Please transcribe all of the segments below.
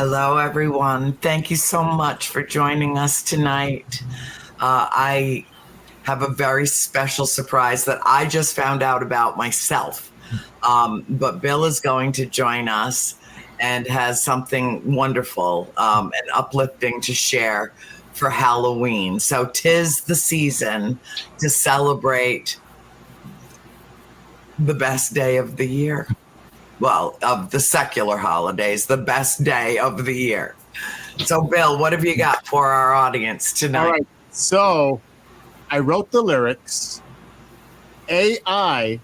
Hello, everyone. Thank you so much for joining us tonight. I have a very special surprise that I just found out about myself. But Bill is going to join us and has something wonderful and uplifting to share for Halloween. So 'tis the season to celebrate the best day of the year. Well, of the secular holidays, the best day of the year. So, Bill, what have you got for our audience tonight? All right. So, I wrote the lyrics. AI,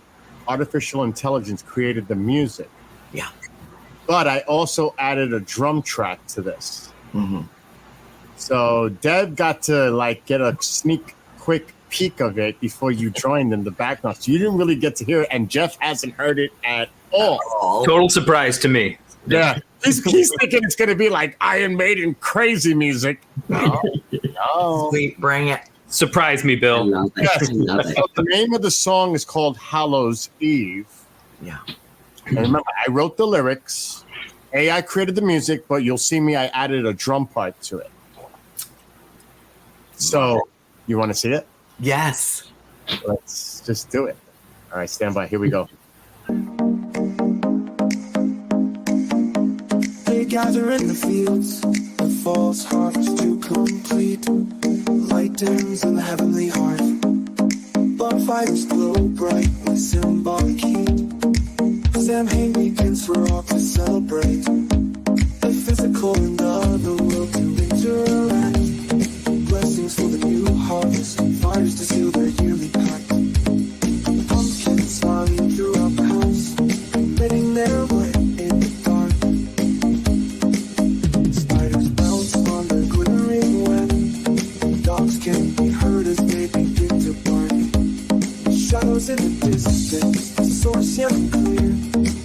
artificial intelligence, created the music. Yeah. But I also added a drum track to this. Mm-hmm. So, Deb got to get a quick peek of it before you joined in the background. So you didn't really get to hear it, and Jeff hasn't heard it at all. Total surprise to me. Yeah. He's thinking it's going to be like Iron Maiden crazy music. No. Sweet, bring it. Surprise me, Bill. I love it. Yes. I love it. So the name of the song is called Hallows Eve. Yeah. And remember, I wrote the lyrics. AI created the music, but you'll see me, I added a drum part to it. So, you want to see it? Yes. Let's just do it. All right, stand by. Here we go. They gather in the fields, the false hearts to complete. Light dims in the heavenly heart. Bonfires glow bright with symbolic heat. Samhain begins for all to celebrate. The physical and the world to interact. Blessings for the new harvest, fires to seal their yearly pact. Pumpkins smiling throughout the house, emitting their light in the dark. Spiders bounce on the glittering web. Dogs can be heard as they begin to bark. Shadows in the distance, the source yet clear.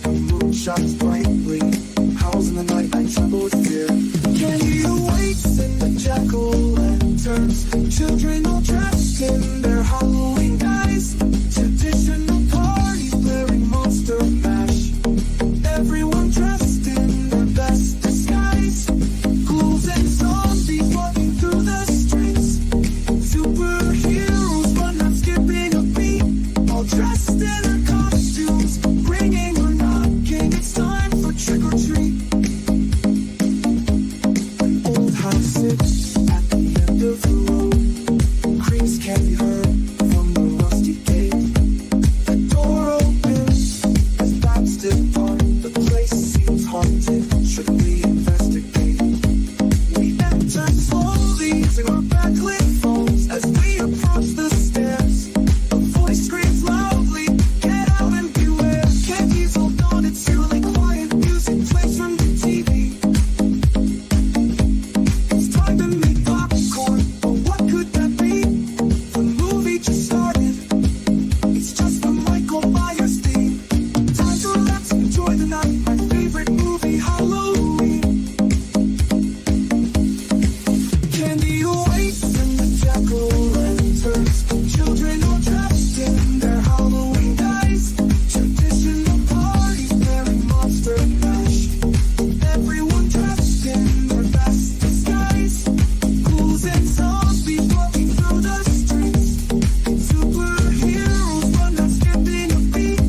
The moon shines brightly, howls in the night, I tremble with fear. Candy awaits in the jack-o'-lanterns. Children all dressed in their Halloween guise. Traditional parties blaring monster mash. Everyone dressed in their best disguise. Ghouls and zombies walking through the streets. Superheroes but not skipping a beat. All dressed in their costumes, ringing or knocking. It's time for trick or treat. An old house sits at the end of the road. Creaks can be heard from the rusty gate. The door opens as bats depart. The place seems haunted. Should we investigate? We enter slowly using our backlit phones as we approach the stairs. A voice screams loudly, "Get out and beware!" Candies hold on, it's really quiet. Music plays from the TV. It's time to make popcorn, but what could that be? The movie just started. It's just the Michael Myers theme. Time to relax, enjoy the night. My favorite movie, Halloween. Candy awaits in the jack-o'-lanterns. Children all dressed in their Halloween guise. Traditional parties bearing monster mash. Everyone dressed in their best disguise. Ghouls and zombies walking through the streets. Superheroes but not skipping a beat.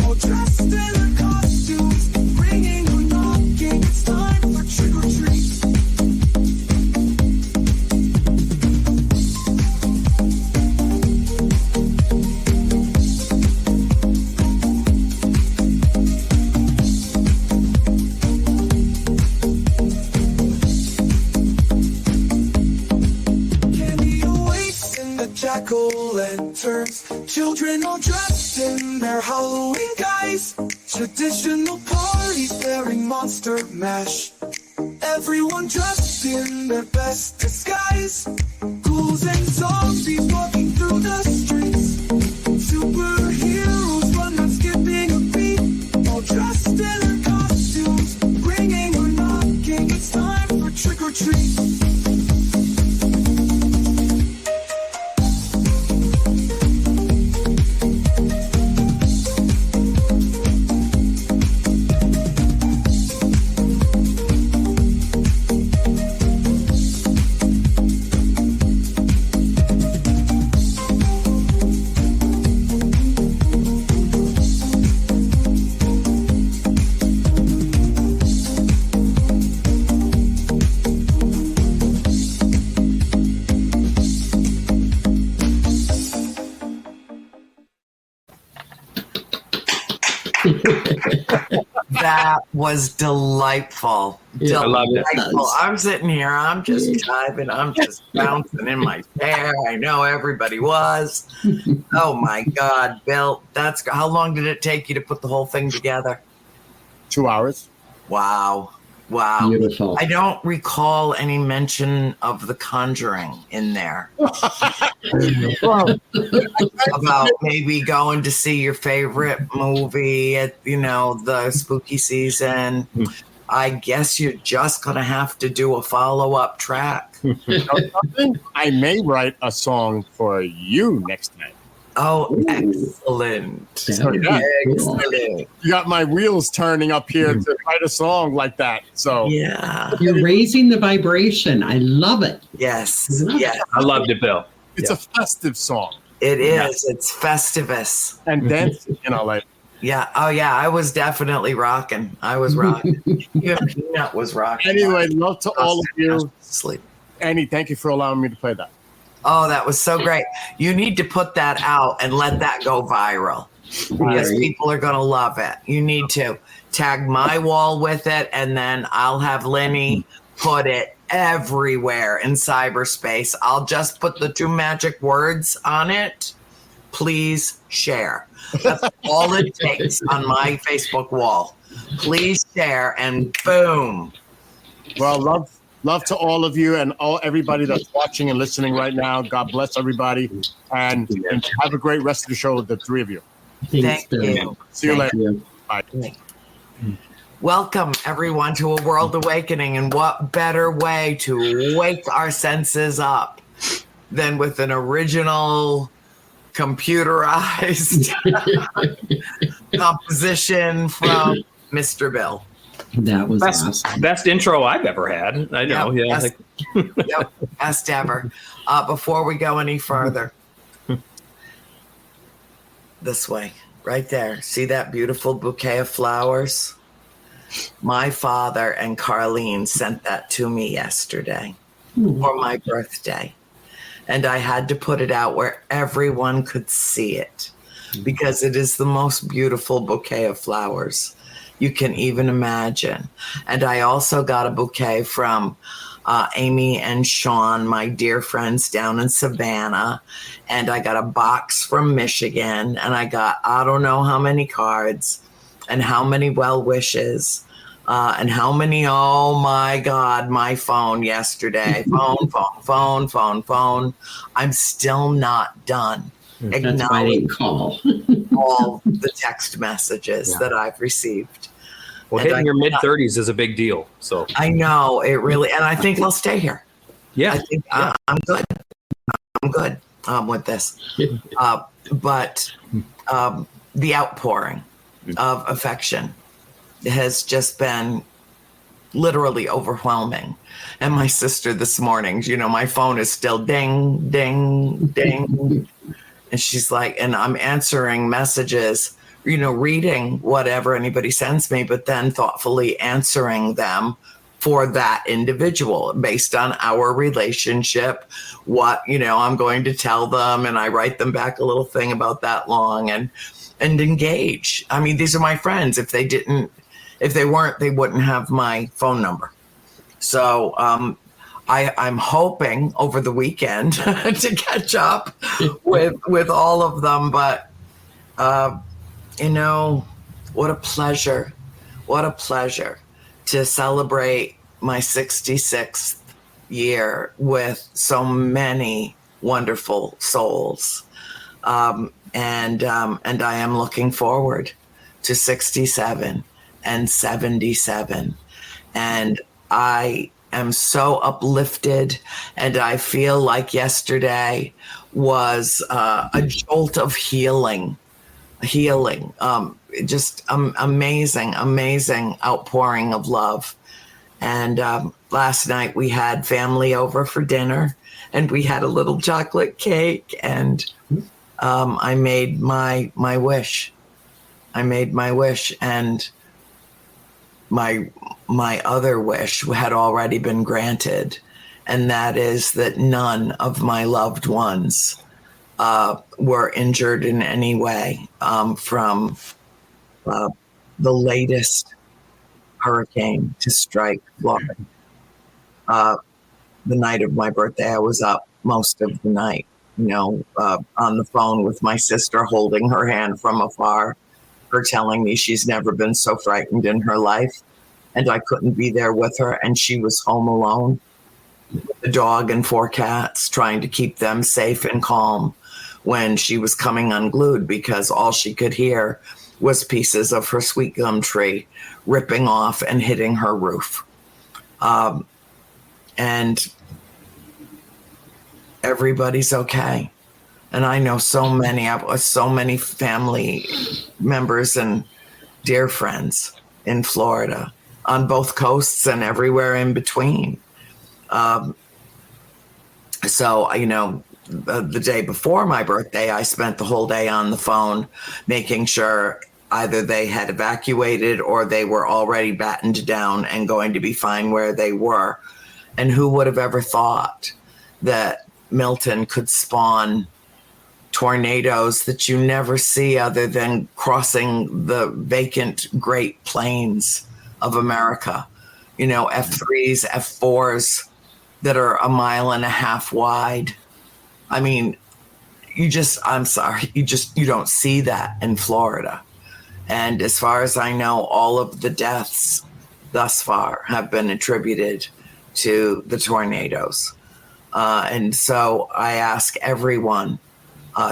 All dressed in their costumes, ringing or knocking. It's time for trick or treat. Candy awaits in the jack-o'-lanterns. Children all dressed in their Halloween guise. Traditional parties bearing monster mash. Everyone dressed in their best disguise. Ghouls and zombies walking through the streets. Superheroes but not skipping a beat. All dressed in their costumes, ringing or knocking. It's time for trick or treat. That was delightful. Yeah, I loved it. Delightful. I'm sitting here. I'm just jiving. I'm just bouncing in my chair. I know everybody was. Oh my God, Bill! How long did it take you to put the whole thing together? 2 hours. Wow. Beautiful. I don't recall any mention of The Conjuring in there. Well, About maybe going to see your favorite movie at, the spooky season. I guess you're just going to have to do a follow-up track. I may write a song for you next time. Oh, Ooh. excellent. That would be cool. Excellent. You got my wheels turning up here to write a song like that. So Yeah. You're raising the vibration. I love it. Yes. Love Yes. I loved it, Bill. it's a festive song. It is. It's Festivus. And dancing, like Yeah. Oh, yeah. I was definitely rocking. I was rocking. Even Peanut was rocking. anyway, love to all of you. Sleep. Annie, thank you for allowing me to play that. Oh, that was so great. You need to put that out and let that go viral because Right. people are going to love it. You need to tag my wall with it, and then I'll have Lenny put it everywhere in cyberspace. I'll just put the 2 magic words on it. Please share. That's all it takes on my Facebook wall. Please share, and boom. Well, love to all of you and everybody that's watching and listening right now. God bless everybody, and have a great rest of the show, the 3 of you. Thanks, Thank Bill. you. See you Thank later. you. Bye. Welcome, everyone, to A World Awakening. And what better way to wake our senses up than with an original computerized composition from Mr. Bill. That was awesome. Best intro I've ever had. I know. Yep, Yeah. best, yep, best ever. Before we go any further, this way, right there. See that beautiful bouquet of flowers? My father and Carlene sent that to me yesterday for my birthday. And I had to put it out where everyone could see it because it is the most beautiful bouquet of flowers you can even imagine. And I also got a bouquet from Amy and Sean, my dear friends down in Savannah. And I got a box from Michigan. And I got, I don't know how many cards and how many well wishes. And how many, oh my God, my phone yesterday. Phone. I'm still not done. That's why I didn't call. All the text messages that I've received. Well, And hitting your mid-30s is a big deal. So I know it really, and I think I'll stay here. yeah, I think I'm good. I'm good with this. But the outpouring of affection has just been literally overwhelming. And my sister this morning, my phone is still ding, ding, ding. And she's like, and I'm answering messages, reading whatever anybody sends me, but then thoughtfully answering them for that individual based on our relationship, what, I'm going to tell them. And I write them back a little thing about that long and engage. I mean, these are my friends. If they weren't, they wouldn't have my phone number. So I'm hoping over the weekend to catch up with all of them. But, what a pleasure. What a pleasure to celebrate my 66th year with so many wonderful souls. And I am looking forward to 67 and 77. And I am so uplifted, and I feel like yesterday was a jolt of healing. Just amazing outpouring of love. And last night we had family over for dinner, and we had a little chocolate cake, and I made my wish. And my other wish had already been granted, and that is that none of my loved ones were injured in any way from the latest hurricane to strike Florida. The night of my birthday, I was up most of the night, on the phone with my sister, holding her hand from afar, her telling me she's never been so frightened in her life, and I couldn't be there with her, and she was home alone with the dog and 4 cats, trying to keep them safe and calm when she was coming unglued, because all she could hear was pieces of her sweet gum tree ripping off and hitting her roof. And everybody's okay. And I know so many family members and dear friends in Florida, on both coasts and everywhere in between. So, the day before my birthday, I spent the whole day on the phone making sure either they had evacuated or they were already battened down and going to be fine where they were. And who would have ever thought that Milton could spawn tornadoes that you never see other than crossing the vacant Great Plains of America? F3s, F4s that are 1.5 miles wide. I mean, you don't see that in Florida. And as far as I know, all of the deaths thus far have been attributed to the tornadoes. And so I ask everyone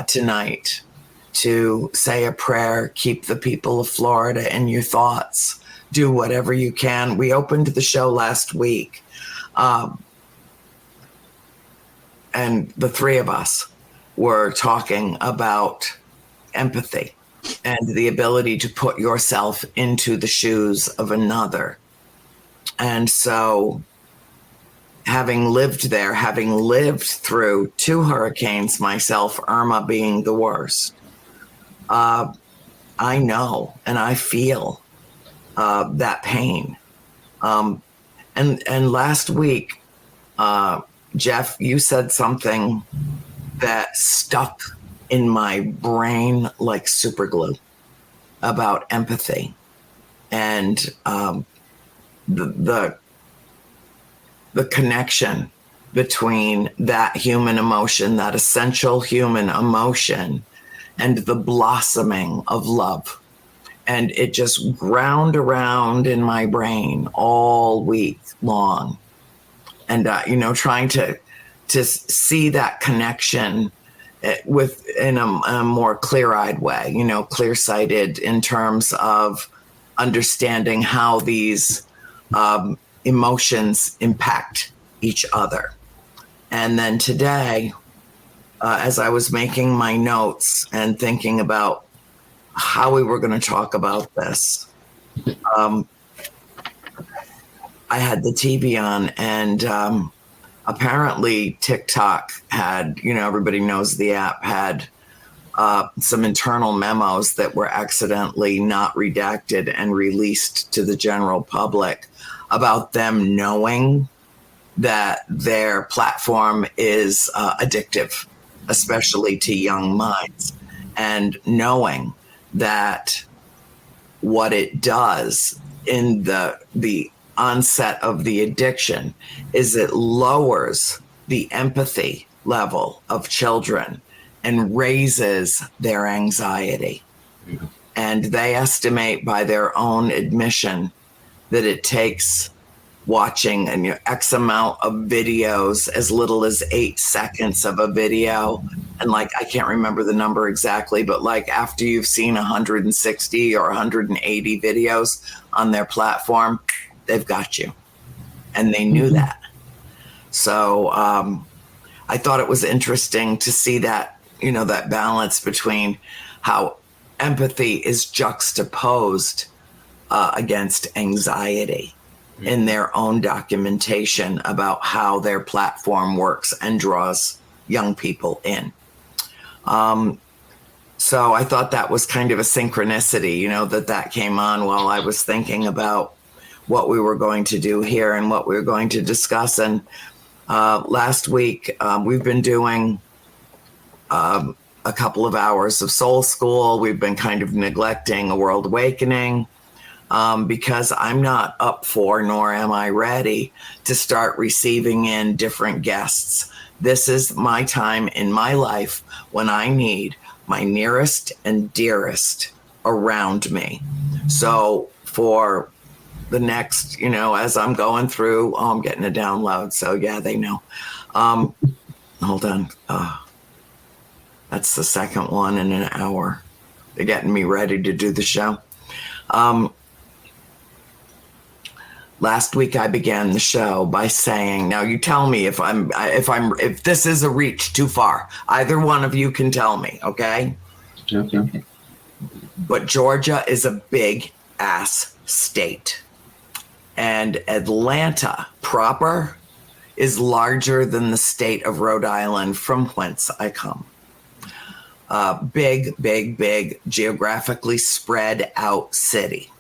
tonight to say a prayer, keep the people of Florida in your thoughts, do whatever you can. We opened the show last week, and the 3 of us were talking about empathy and the ability to put yourself into the shoes of another. And so having lived there, having lived through 2 hurricanes myself, Irma being the worst, I know and I feel that pain. And last week, Jeff, you said something that stuck in my brain like super glue about empathy and the connection between that human emotion, that essential human emotion, and the blossoming of love. And it just ground around in my brain all week long. And, trying to see that connection in a more clear-eyed way, clear-sighted in terms of understanding how these emotions impact each other. And then today, as I was making my notes and thinking about how we were going to talk about this, I had the TV on, and apparently TikTok had, everybody knows the app, had some internal memos that were accidentally not redacted and released to the general public about them knowing that their platform is addictive, especially to young minds, and knowing that what it does in the onset of the addiction is it lowers the empathy level of children and raises their anxiety. Mm-hmm. And they estimate by their own admission that it takes watching X amount of videos, as little as 8 seconds of a video. And I can't remember the number exactly, but after you've seen 160 or 180 videos on their platform, they've got you. And they knew that. So I thought it was interesting to see that, that balance between how empathy is juxtaposed against anxiety in their own documentation about how their platform works and draws young people in. So I thought that was kind of a synchronicity, that came on while I was thinking about what we were going to do here and what we were going to discuss. And last week, we've been doing a couple of hours of soul school. We've been kind of neglecting a world awakening because I'm not up for, nor am I ready to start receiving in different guests. This is my time in my life when I need my nearest and dearest around me. So for the next, as I'm going through, I'm getting a download. So yeah, they know. Hold on. That's the second one in an hour. They're getting me ready to do the show. Last week I began the show by saying, now you tell me if this is a reach too far. Either one of you can tell me, okay? Okay. But Georgia is a big ass state. And Atlanta proper is larger than the state of Rhode Island, from whence I come. Big, geographically spread out city.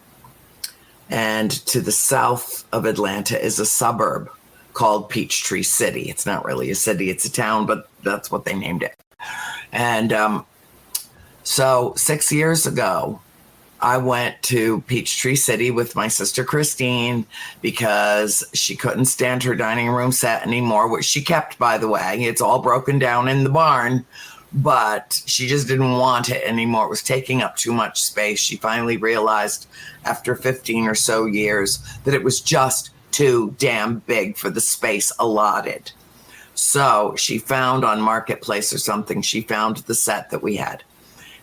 And to the south of Atlanta is a suburb called Peachtree City. It's not really a city, it's a town, but that's what they named it. And so 6 years ago, I went to Peachtree City with my sister Christine because she couldn't stand her dining room set anymore, which she kept, by the way. It's all broken down in the barn, but she just didn't want it anymore. It was taking up too much space. She finally realized after 15 or so years that it was just too damn big for the space allotted. So she found on Marketplace or something, she found the set that we had.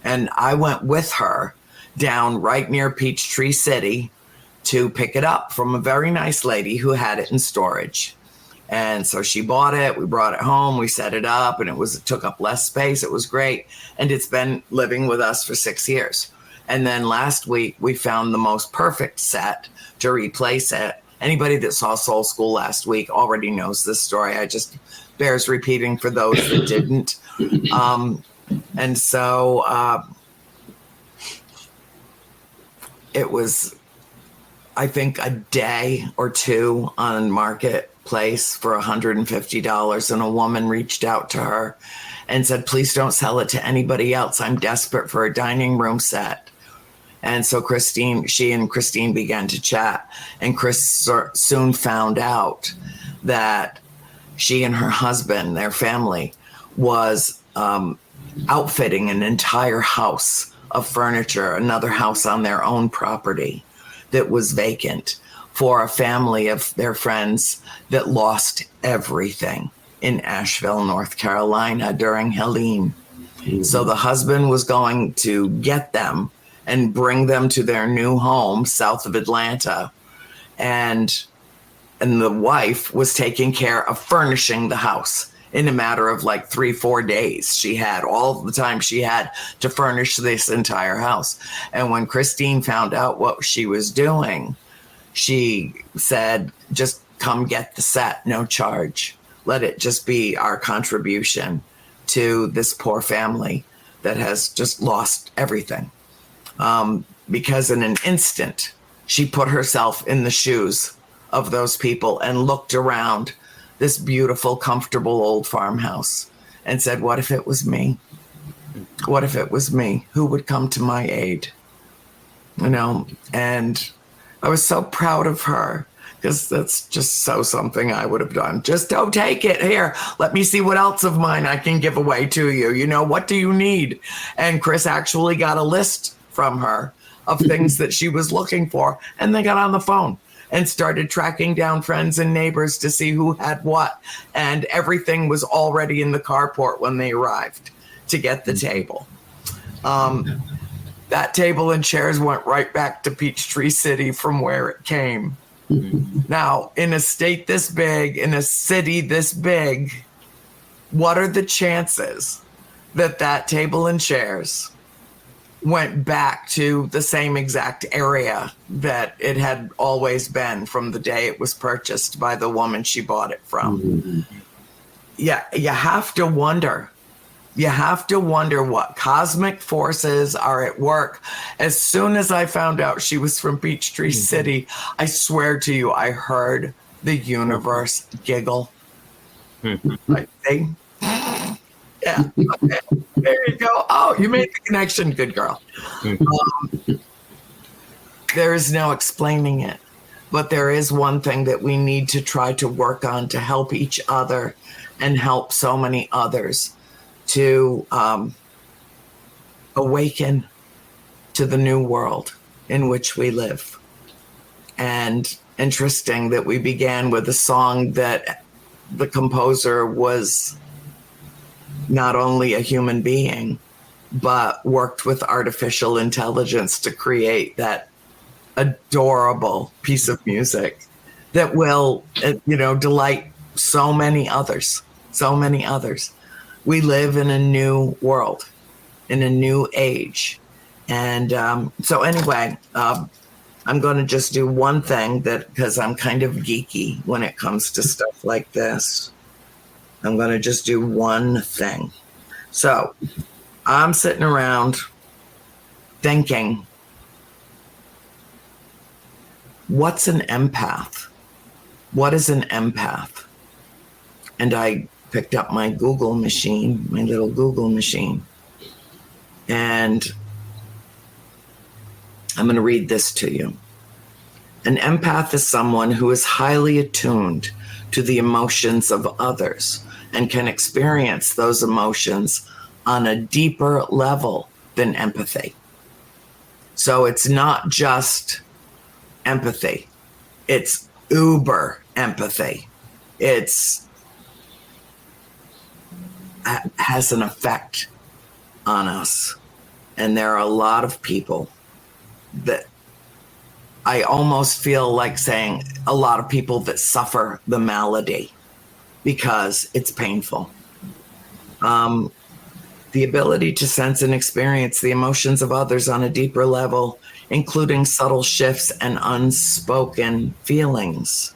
And I went with her down right near Peachtree City to pick it up from a very nice lady who had it in storage. And so she bought it, we brought it home, we set it up, and it took up less space. It was great. And it's been living with us for 6 years. And then last week we found the most perfect set to replace it. Anybody that saw Soul School last week already knows this story. I just bears repeating for those that didn't. And so it was, I think, a day or two on Marketplace for $150. And a woman reached out to her and said, please don't sell it to anybody else. I'm desperate for a dining room set. And so she and Christine began to chat. And Chris soon found out that she and her husband, their family, was outfitting an entire house of furniture, another house on their own property that was vacant, for a family of their friends that lost everything in Asheville, North Carolina during Helene. Mm-hmm. So the husband was going to get them and bring them to their new home south of Atlanta. And the wife was taking care of furnishing the house. In a matter of like 3-4 days, she had all the time she had to furnish this entire house. And when Christine found out what she was doing, she said, just come get the set, no charge. Let it just be our contribution to this poor family that has just lost everything. Because in an instant, she put herself in the shoes of those people and looked around this beautiful, comfortable old farmhouse and said, what if it was me? What if it was me? Who would come to my aid? And I was so proud of her because that's just something I would have done. Just don't take it. Here, let me see what else of mine I can give away to you. What do you need? And Chris actually got a list from her of things that she was looking for. And they got on the phone and started tracking down friends and neighbors to see who had what. And everything was already in the carport when they arrived to get the table. That table and chairs went right back to Peachtree City from where it came. Now, in a state this big, in a city this big, what are the chances that table and chairs went back to the same exact area that it had always been from the day it was purchased by the woman she bought it from? Mm-hmm. Yeah, you have to wonder. You have to wonder what cosmic forces are at work. As soon as I found out she was from Peachtree City, I swear to you, I heard the universe giggle. Like, yeah. Okay. There you go. Oh, you made the connection. Good girl. There is no explaining it, but there is one thing that we need to try to work on to help each other and help so many others to awaken to the new world in which we live. And interesting that we began with a song that the composer was not only a human being, but worked with artificial intelligence to create that adorable piece of music that will, delight so many others. We live in a new world, in a new age. And so anyway, I'm going to just do one thing because I'm kind of geeky when it comes to stuff like this. I'm going to just do one thing. So I'm sitting around thinking, what's an empath? What is an empath? And I picked up my little Google machine. And I'm going to read this to you. An empath is someone who is highly attuned to the emotions of others and can experience those emotions on a deeper level than empathy. So it's not just empathy. It's uber empathy. It's has an effect on us. And there are a lot of people that I almost feel like saying a lot of people that suffer the malady because it's painful. The ability to sense and experience the emotions of others on a deeper level, including subtle shifts and unspoken feelings.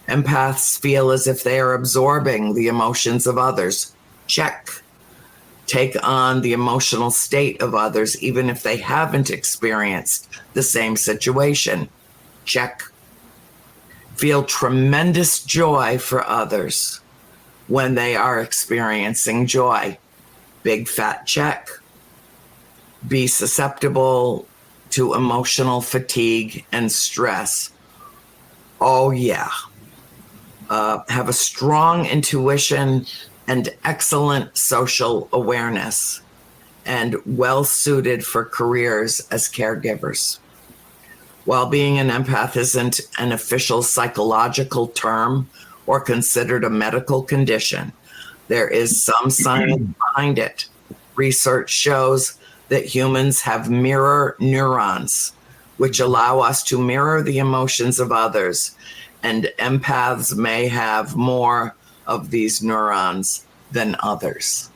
Empaths feel as if they are absorbing the emotions of others. Check. Take on the emotional state of others, even if they haven't experienced the same situation. Check. Feel tremendous joy for others when they are experiencing joy. Big fat check. Be susceptible to emotional fatigue and stress. Oh, yeah. Have a strong intuition and excellent social awareness, and well suited for careers as caregivers. While being an empath isn't an official psychological term or considered a medical condition, there is some science behind it. Research shows that humans have mirror neurons, which allow us to mirror the emotions of others, and empaths may have more of these neurons than others.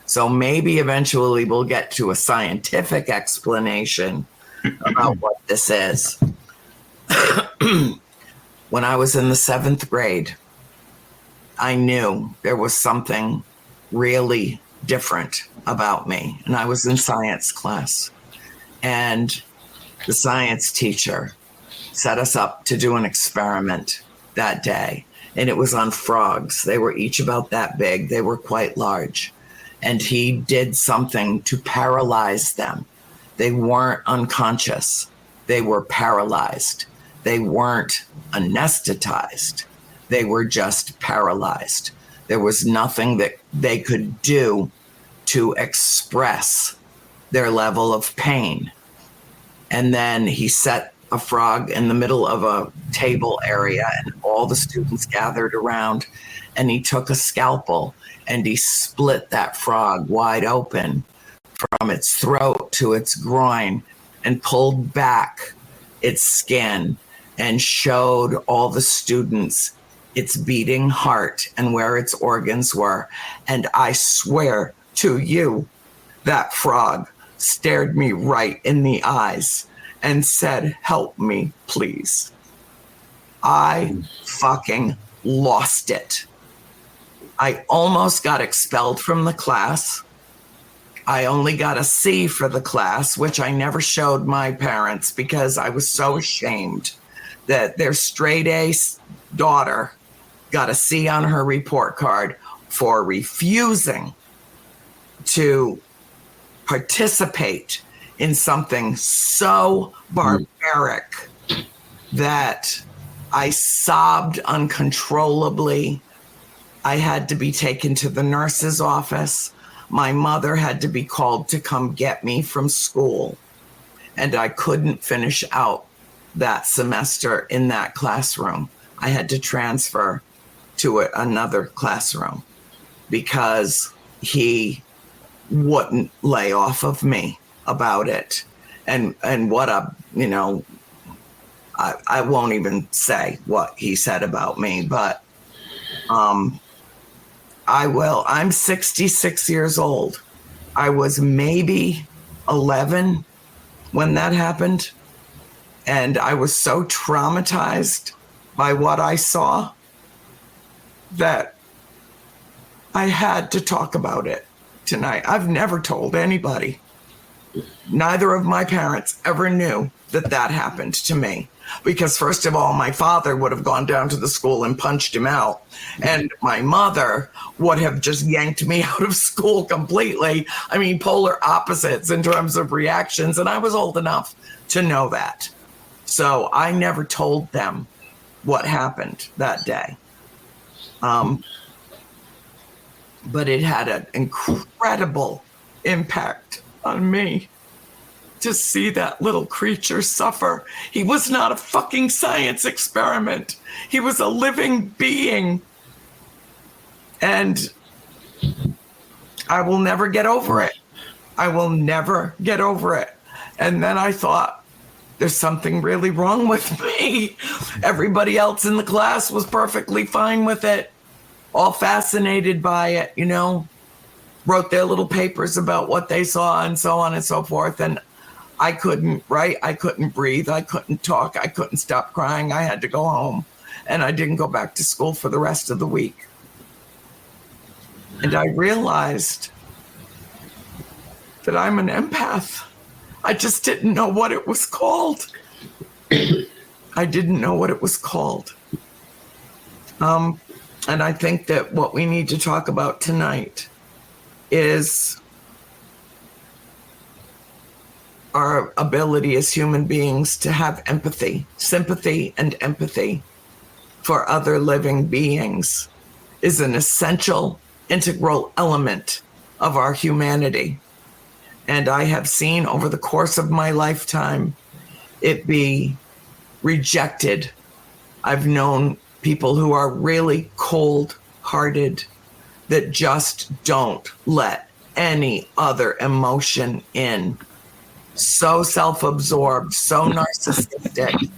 So maybe eventually we'll get to a scientific explanation about what this is. When I was in the 7th grade, I knew there was something really different about me. And I was in science class. And the science teacher set us up to do an experiment that day. And it was on frogs. They were each about that big. They were quite large. And he did something to paralyze them. They weren't unconscious. They were paralyzed. They weren't anesthetized. They were just paralyzed. There was nothing that they could do to express their level of pain. And then he set a frog in the middle of a table area, and all the students gathered around, and he took a scalpel and he split that frog wide open from its throat to its groin and pulled back its skin and showed all the students its beating heart and where its organs were. And I swear to you, that frog stared me right in the eyes and said, "Help me, please." I fucking lost it. I almost got expelled from the class. I only got a C for the class, which I never showed my parents because I was so ashamed that their straight A daughter got a C on her report card for refusing to participate in something so barbaric that I sobbed uncontrollably. I had to be taken to the nurse's office. My mother had to be called to come get me from school. And I couldn't finish out that semester in that classroom. I had to transfer to another classroom because he wouldn't lay off of me about it. And what a, you know, I won't even say what he said about me, but I will. I'm 66 years old. I was maybe 11 when that happened. And I was so traumatized by what I saw that I had to talk about it tonight. I've never told anybody. Neither of my parents ever knew that that happened to me. Because first of all, my father would have gone down to the school and punched him out. And my mother would have just yanked me out of school completely. I mean, polar opposites in terms of reactions. And I was old enough to know that. So I never told them what happened that day. But it had an incredible impact on me to see that little creature suffer. He was not a fucking science experiment. He was a living being. And I will never get over it. I will never get over it. And then I thought, there's something really wrong with me. Everybody else in the class was perfectly fine with it, all fascinated by it, you know, wrote their little papers about what they saw and so on and so forth. And I couldn't write, I couldn't breathe, I couldn't talk, I couldn't stop crying. I had to go home, and I didn't go back to school for the rest of the week. And I realized that I'm an empath. I just didn't know what it was called. I didn't know what it was called. And I think that what we need to talk about tonight is our ability as human beings to have empathy, sympathy, and empathy for other living beings is an essential, integral element of our humanity. And I have seen over the course of my lifetime it be rejected. I've known people who are really cold-hearted that just don't let any other emotion in. So self-absorbed, so narcissistic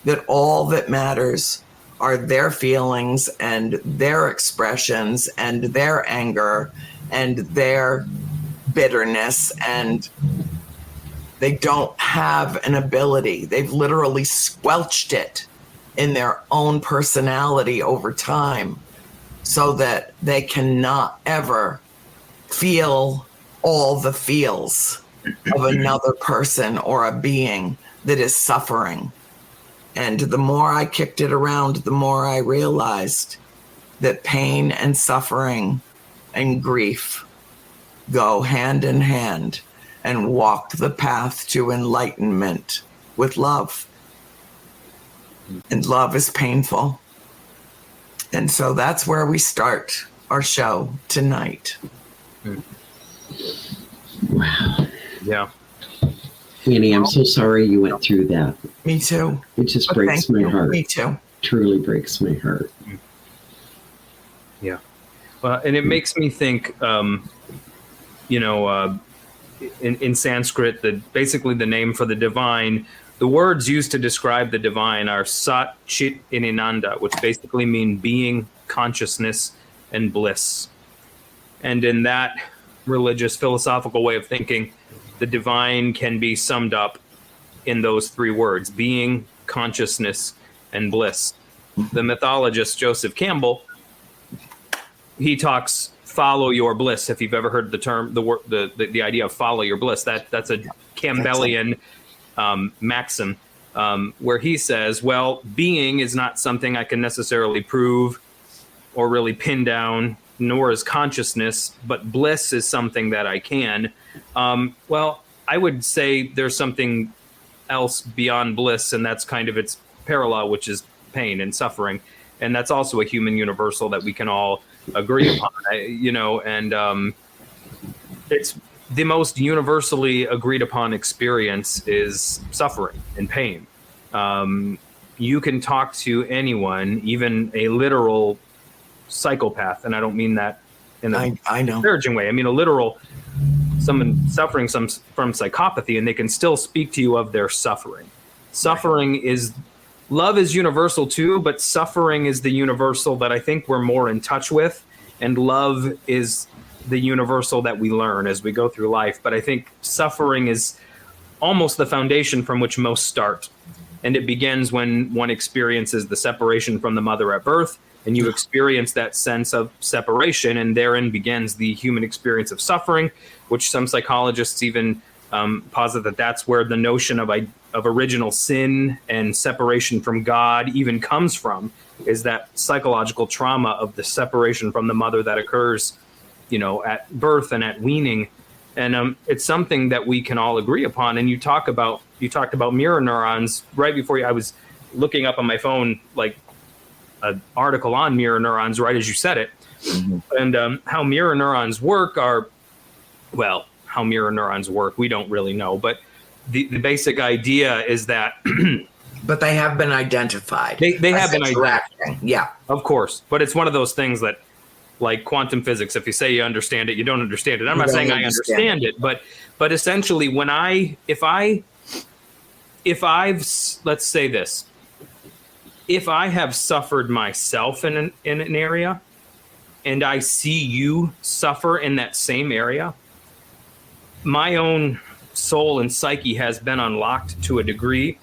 that all that matters are their feelings and their expressions and their anger and their bitterness, and they don't have an ability. They've literally squelched it in their own personality over time so that they cannot ever feel all the feels of another person or a being that is suffering. And the more I kicked it around, the more I realized that pain and suffering and grief go hand in hand and walk the path to enlightenment with love. And love is painful. And so that's where we start our show tonight. Wow. Yeah. Annie, I'm so sorry you went through that. Me too. It just breaks my heart. Me too. Truly breaks my heart. Yeah. And it makes me think, in Sanskrit, basically the name for the divine, the words used to describe the divine are Sat, Chit, and Ananda, which basically mean being, consciousness, and bliss. And in that religious philosophical way of thinking, the divine can be summed up in those three words: being, consciousness, and bliss. The mythologist Joseph Campbell, he talks follow your bliss. If you've ever heard the term, the idea of follow your bliss, that's a Campbellian maxim, where he says, well, being is not something I can necessarily prove or really pin down, nor is consciousness, but bliss is something that I can. Well, I would say there's something else beyond bliss, and that's kind of its parallel, which is pain and suffering. And that's also a human universal that we can all agree upon, it's the most universally agreed upon experience is suffering and pain. You can talk to anyone, even a literal psychopath, and I don't mean that in a disparaging way. I mean a literal someone suffering from psychopathy, and they can still speak to you of their suffering. Suffering is love is universal too, but suffering is the universal that I think we're more in touch with, and love is the universal that we learn as we go through life. But I think suffering is almost the foundation from which most start. And it begins when one experiences the separation from the mother at birth, and you experience that sense of separation, and therein begins the human experience of suffering, which some psychologists even posit that that's where the notion of original sin and separation from God even comes from, is that psychological trauma of the separation from the mother that occurs, at birth and at weaning. And it's something that we can all agree upon. And you talked about mirror neurons right before I was looking up on my phone, like an article on mirror neurons right as you said it. Mm-hmm. And how mirror neurons work we don't really know, but the basic idea is that but they have been identified. They have been identified. Yeah, of course. But it's one of those things that, like quantum physics, if you say you understand it, you don't understand it. I'm not saying I understand it, but essentially if I have suffered myself in an area, and I see you suffer in that same area, my own soul and psyche has been unlocked to a degree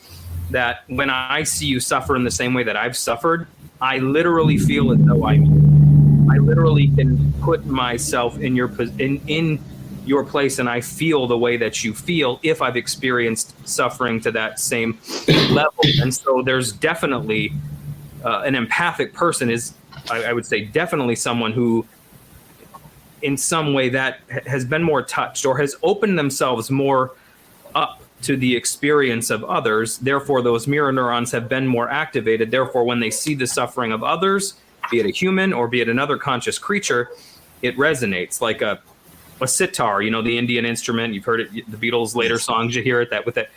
that when I see you suffer in the same way that I've suffered, I literally feel as though I literally can put myself in your place, and I feel the way that you feel if I've experienced suffering to that same level. And so there's definitely an empathic person is, I would say, definitely someone who in some way that has been more touched or has opened themselves more up to the experience of others. Therefore, those mirror neurons have been more activated. Therefore, when they see the suffering of others, be it a human or be it another conscious creature, it resonates like a sitar, the Indian instrument. You've heard it, the Beatles' later songs, you hear it, that with that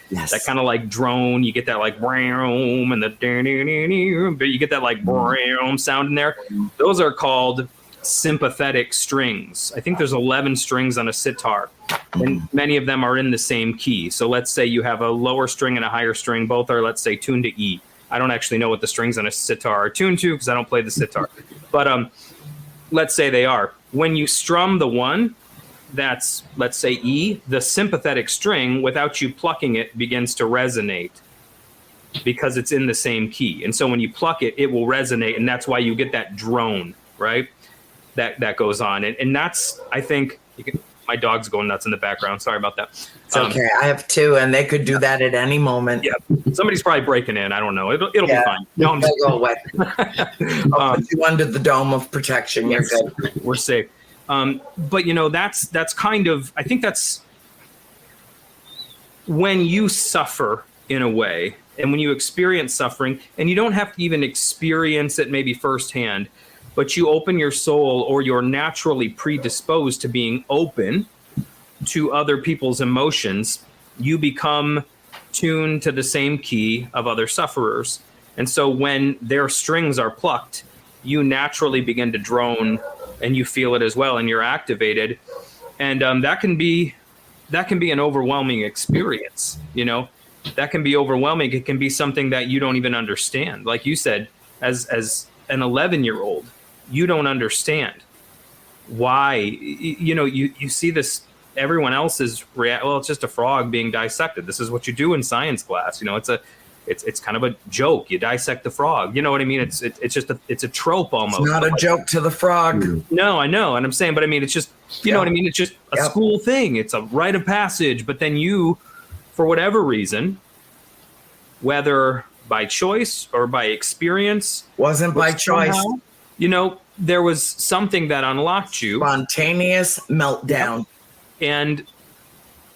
kind of like drone, you get that like broom, and but you get that like broom sound in there. Those are called sympathetic strings. I think there's 11 strings on a sitar, and many of them are in the same key. So let's say you have a lower string and a higher string. Both are, let's say, tuned to E. I don't actually know what the strings on a sitar are tuned to because I don't play the sitar. But let's say they are. When you strum the one, that's, let's say, E, the sympathetic string, without you plucking it, begins to resonate because it's in the same key. And so when you pluck it, it will resonate, and that's why you get that drone, right? That goes on. And that's, I think, my dog's going nuts in the background. Sorry about that. It's okay. I have two, and they could do that at any moment. Yeah. Somebody's probably breaking in. I don't know. It'll be fine. No, they'll go away. I'll put you under the dome of protection. You're good. We're safe. But that's kind of, I think that's when you suffer in a way, and when you experience suffering, and you don't have to even experience it maybe firsthand, but you open your soul, or you're naturally predisposed to being open to other people's emotions, you become tuned to the same key of other sufferers. And so when their strings are plucked, you naturally begin to drone, and you feel it as well, and you're activated. And that can be an overwhelming experience. That can be overwhelming. It can be something that you don't even understand. Like you said, as an 11-year-old, you don't understand why. You see this, everyone else is well, it's just a frog being dissected. This is what you do in science class. It's kind of a joke. You dissect the frog. You know what I mean? It's just it's a trope almost. It's not a joke to the frog. No, I know. And I'm saying, but I mean, it's just, you know what I mean? It's just a school thing. It's a rite of passage. But then you, for whatever reason, whether by choice or by experience, wasn't by choice. there was something that unlocked you. Spontaneous meltdown.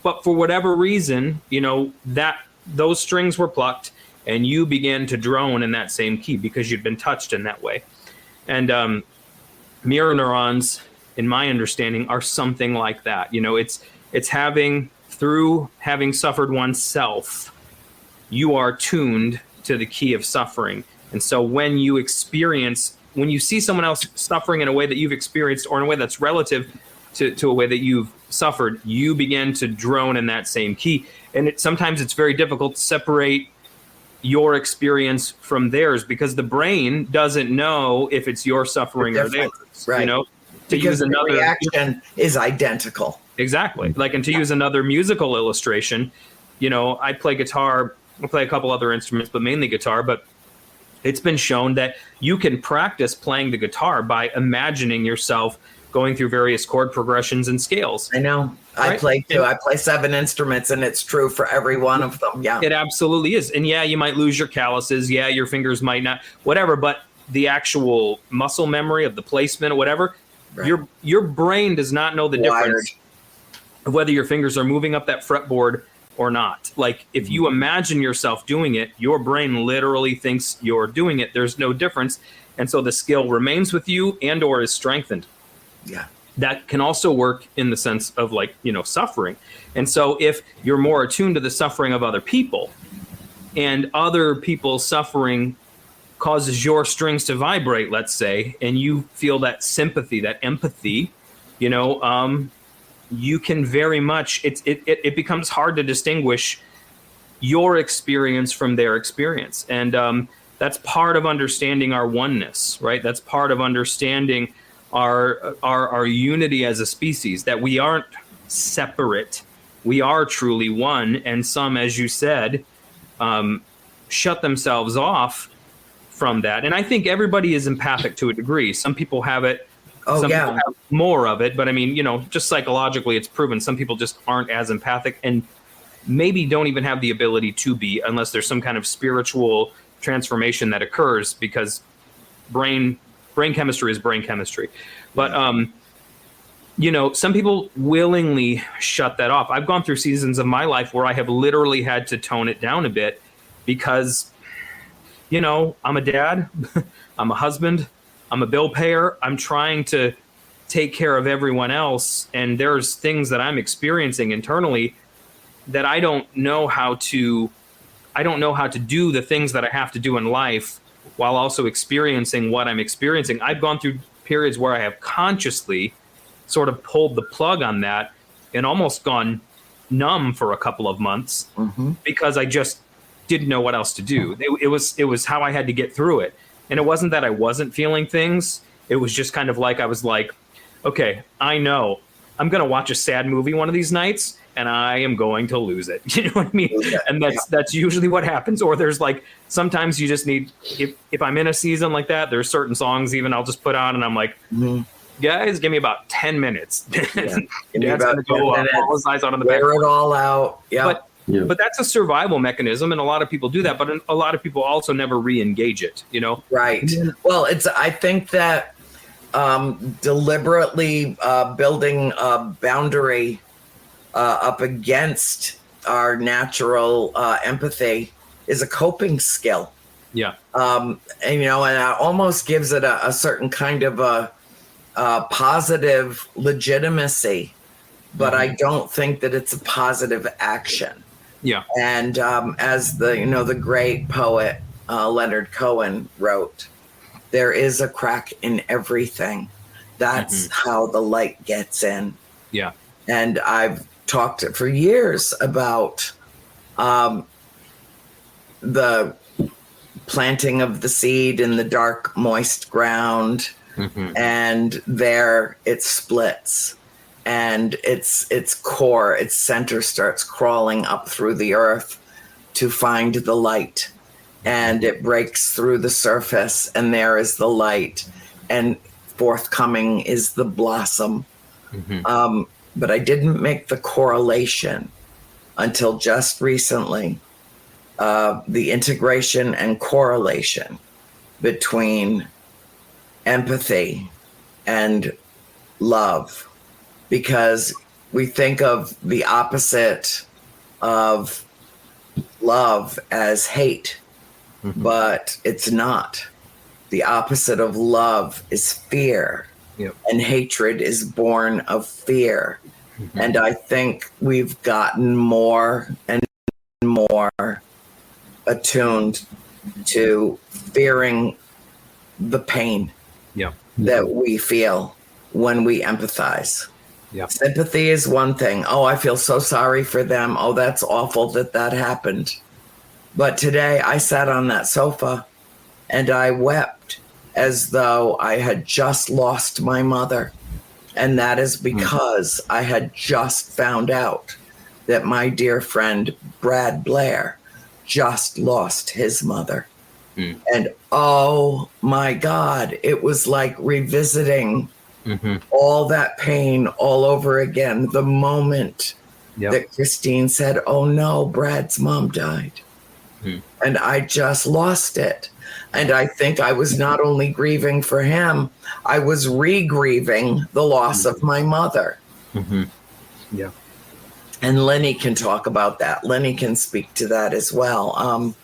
But for whatever reason, that those strings were plucked and you began to drone in that same key because you'd been touched in that way. And mirror neurons, in my understanding, are something like that. It's having suffered oneself, you are tuned to the key of suffering. And so when you see someone else suffering in a way that you've experienced, or in a way that's relative to a way that you've suffered, you begin to drone in that same key. And sometimes it's very difficult to separate your experience from theirs, because the brain doesn't know if it's your suffering or theirs. Right. Because the reaction is identical. Exactly. And to use another musical illustration, I play guitar, I play a couple other instruments, but mainly guitar. But it's been shown that you can practice playing the guitar by imagining yourself going through various chord progressions and scales. I know. Right? I play too. I play 7 instruments, and it's true for every one of them. Yeah. It absolutely is. And yeah, you might lose your calluses. Yeah, your fingers might not, whatever. But the actual muscle memory of the placement or whatever, right. Your brain does not know the difference of whether your fingers are moving up that fretboard or not. If you imagine yourself doing it, your brain literally thinks you're doing it. There's no difference. And so the skill remains with you and or is strengthened. Yeah. That can also work in the sense of suffering. And so if you're more attuned to the suffering of other people, and other people's suffering causes your strings to vibrate, let's say, and you feel that sympathy, that empathy, you can very much, it becomes hard to distinguish your experience from their experience. And that's part of understanding our oneness, right? That's part of understanding our unity as a species, that we aren't separate. We are truly one. And some, as you said, shut themselves off from that. And I think everybody is empathic to a degree. Some people have it. Some people have more of it. But I mean, just psychologically, it's proven some people just aren't as empathic, and maybe don't even have the ability to be, unless there's some kind of spiritual transformation that occurs, because brain chemistry is brain chemistry. But, some people willingly shut that off. I've gone through seasons of my life where I have literally had to tone it down a bit, because, I'm a dad, I'm a husband, I'm a bill payer. I'm trying to take care of everyone else. And there's things that I'm experiencing internally that I don't know how to do the things that I have to do in life while also experiencing what I'm experiencing. I've gone through periods where I have consciously sort of pulled the plug on that and almost gone numb for a couple of months, because I just didn't know what else to do. It was how I had to get through it. And it wasn't that I wasn't feeling things. It was just kind of like, I was like, okay, I know I'm going to watch a sad movie one of these nights and I am going to lose it. You know what I mean? And that's usually what happens. Or there's sometimes you just need, if I'm in a season like that, there's certain songs even I'll just put on and I'm like, guys, give me about 10 minutes. Dad's going to go all his eyes out on the back. Wear it all out. Yeah. But that's a survival mechanism, and a lot of people do that. But a lot of people also never re-engage it. Right. Well, I think that deliberately building a boundary up against our natural empathy is a coping skill. Yeah. And it almost gives it a certain kind of a positive legitimacy, but I don't think that it's a positive action. Yeah. And as the great poet Leonard Cohen wrote, there is a crack in everything. That's how the light gets in. Yeah. And I've talked for years about the planting of the seed in the dark, moist ground, and there it splits. And its core, its center starts crawling up through the earth to find the light. And it breaks through the surface, and there is the light. And forthcoming is the blossom. But I didn't make the correlation until just recently, the integration and correlation between empathy and love, because we think of the opposite of love as hate, but it's not. The opposite of love is fear. Yep. And hatred is born of fear. And I think we've gotten more and more attuned to fearing the pain Yeah. that we feel when we empathize. Yeah. Sympathy is one thing. Oh, I feel so sorry for them. Oh, that's awful that happened. But today I sat on that sofa and I wept as though I had just lost my mother. And that is because I had just found out that my dear friend Brad Blair just lost his mother. And oh my God, it was like revisiting all that pain all over again. The moment that Christine said, oh no, Brad's mom died. And I just lost it. And I think I was not only grieving for him, I was re-grieving the loss of my mother. Yeah. And Lenny can talk about that. Lenny can speak to that as well.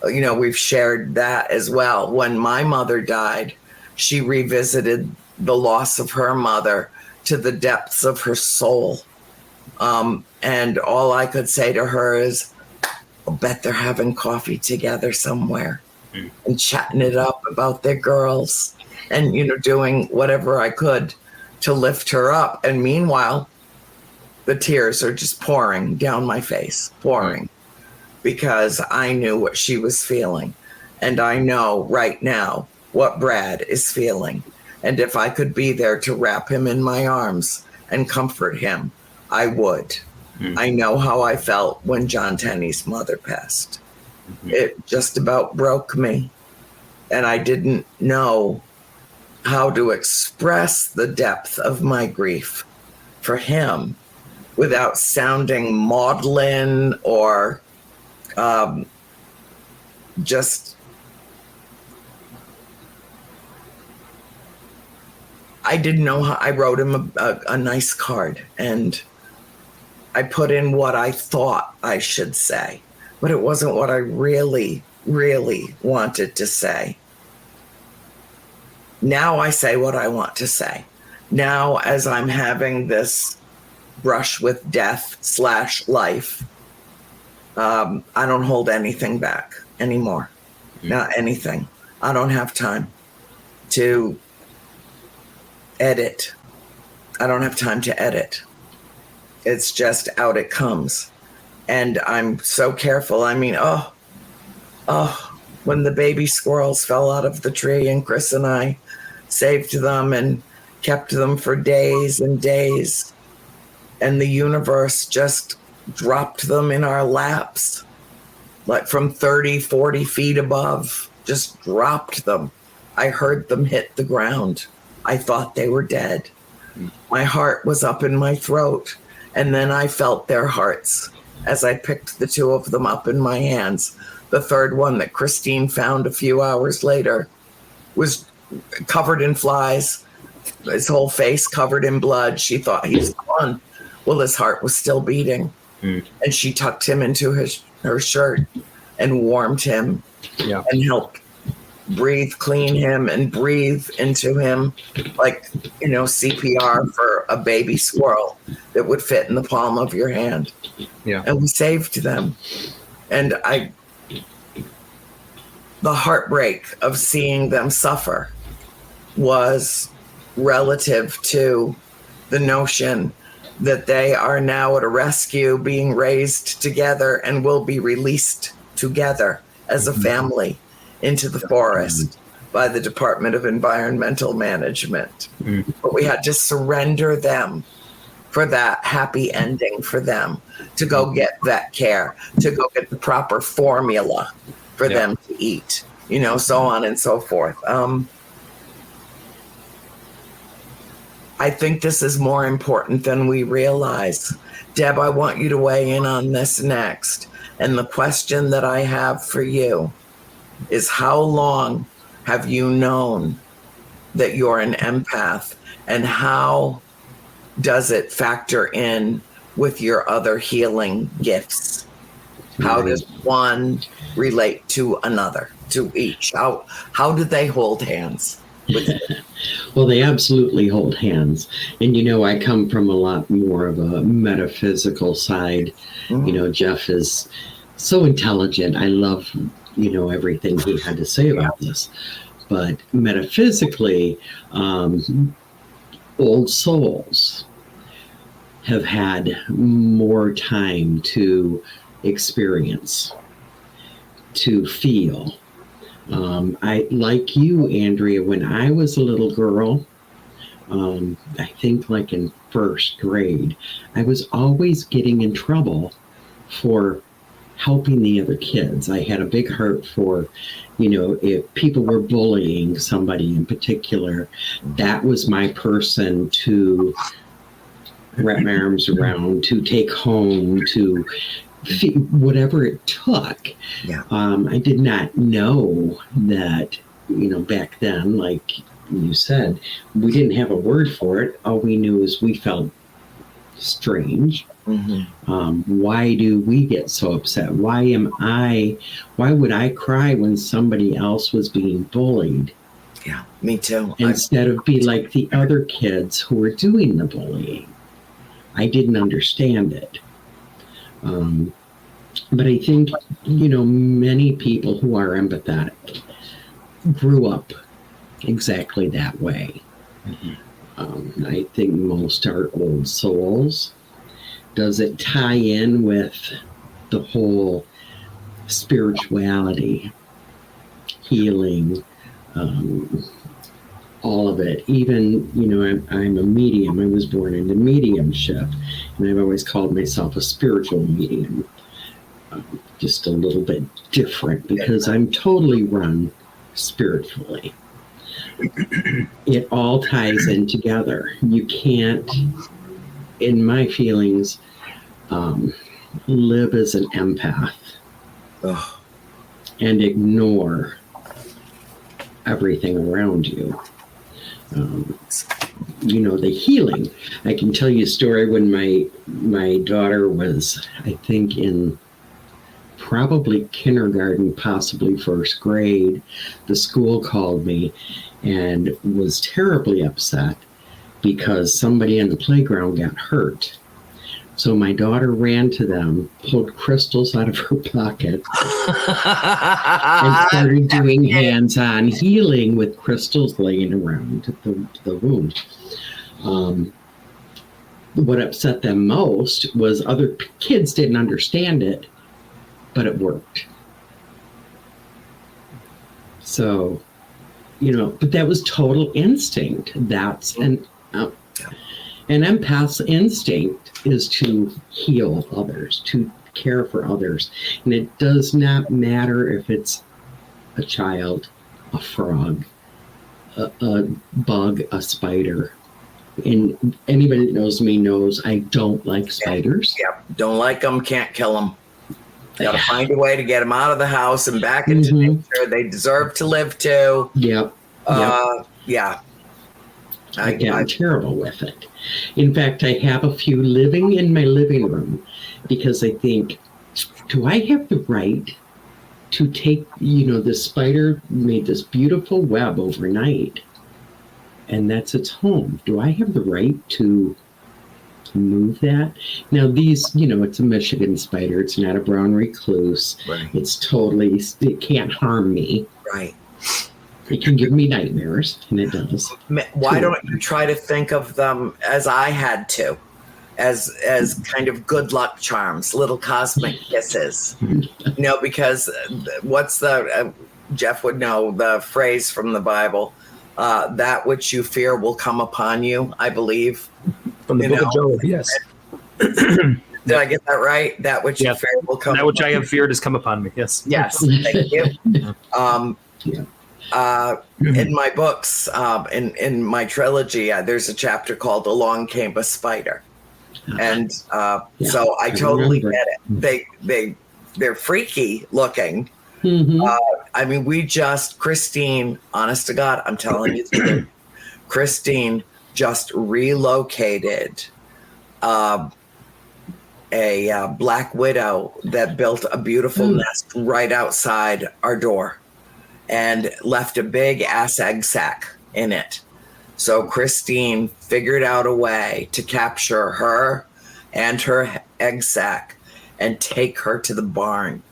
You know, we've shared that as well. When my mother died, she revisited the loss of her mother to the depths of her soul. And all I could say to her is, I'll bet they're having coffee together somewhere and chatting it up about their girls and, you know, doing whatever I could to lift her up. And meanwhile, the tears are just pouring down my face, pouring, because I knew what she was feeling. And I know right now what Brad is feeling. And if I could be there to wrap him in my arms and comfort him, I would. I know how I felt when John Tenney's mother passed. It just about broke me. And I didn't know how to express the depth of my grief for him without sounding maudlin or just... I didn't know how. I wrote him a nice card and I put in what I thought I should say, but it wasn't what I really, really wanted to say. Now I say what I want to say. Now, as I'm having this brush with death / life, I don't hold anything back anymore. Not anything. I don't have time to edit. I don't have time to edit. It's just out it comes. And I'm so careful. I mean, when the baby squirrels fell out of the tree and Chris and I saved them and kept them for days and days, and the universe just dropped them in our laps, like from 30, 40 feet above, just dropped them. I heard them hit the ground. I thought they were dead. My heart was up in my throat. And then I felt their hearts as I picked the two of them up in my hands. The third one that Christine found a few hours later was covered in flies, his whole face covered in blood. She thought he's gone. Well, his heart was still beating. And she tucked him into her shirt and warmed him and helped breathe clean him and breathe into him, like, you know, CPR for a baby squirrel that would fit in the palm of your hand. And we saved them. And the heartbreak of seeing them suffer was relative to the notion that they are now at a rescue being raised together and will be released together as a family into the forest by the Department of Environmental Management. But we had to surrender them for that happy ending for them, to go get vet care, to go get the proper formula for them to eat, you know, so on and so forth. I think this is more important than we realize. Deb, I want you to weigh in on this next. And the question that I have for you is, how long have you known that you're an empath, and how does it factor in with your other healing gifts? How does one relate to another, to each? How do they hold hands with you? Well, they absolutely hold hands. And, I come from a lot more of a metaphysical side. Jeff is so intelligent. I love, everything he had to say about this. But metaphysically, old souls have had more time to experience, to feel. I, like you, Andrea, when I was a little girl, I think like in first grade, I was always getting in trouble for helping the other kids. I had a big heart for, if people were bullying somebody in particular, that was my person to wrap my arms around, to take home, to whatever it took. Yeah. I did not know that, back then, like you said, we didn't have a word for it. All we knew is we felt strange. Why do we get so upset? Why would I cry when somebody else was being bullied? Yeah, me too. Instead of be like the other kids who were doing the bullying. I didn't understand it. But I think, many people who are empathetic grew up exactly that way. I think most are old souls. Does it tie in with the whole spirituality, healing, all of it? Even, I'm a medium. I was born into mediumship, and I've always called myself a spiritual medium. Just a little bit different because I'm totally run spiritually. It all ties in together. You can't, in my feelings, live as an empath and ignore everything around you. The healing. I can tell you a story when my daughter was, I think, in probably kindergarten, possibly first grade. The school called me and was terribly upset because somebody in the playground got hurt. So my daughter ran to them, pulled crystals out of her pocket, and started doing hands-on healing with crystals laying around the wound. What upset them most was other kids didn't understand it, but it worked. So, but that was total instinct. That's an empath's instinct is to heal others, to care for others. And it does not matter if it's a child, a frog, a bug, a spider. And anybody that knows me knows I don't like spiders. Yep. Don't like them, can't kill them. Got to find a way to get them out of the house and back into nature. They deserve to live too. Yep. Yeah. I'm terrible with it. In fact, I have a few living in my living room because I think, do I have the right to take, this spider made this beautiful web overnight and that's its home. Do I have the right to move that? Now these, it's a Michigan spider. It's not a brown recluse. Right. It's totally, it can't harm me. Right. It can give me nightmares, and it does. Why don't you try to think of them as I had to, as kind of good luck charms, little cosmic kisses? Because what's the Jeff would know the phrase from the Bible, that which you fear will come upon you, I believe. From the book of Job, yes. Did I get that right? That which you fear will come. That which I have feared has come upon me. Yes. Yes. Thank you. In my books, in my trilogy, there's a chapter called "Along Came a Spider," and so I totally get it. They're freaky looking. Mm-hmm. Christine, honest to God, I'm telling you, Christine just relocated a black widow that built a beautiful nest right outside our door and left a big ass egg sack in it. So Christine figured out a way to capture her and her egg sack and take her to the barn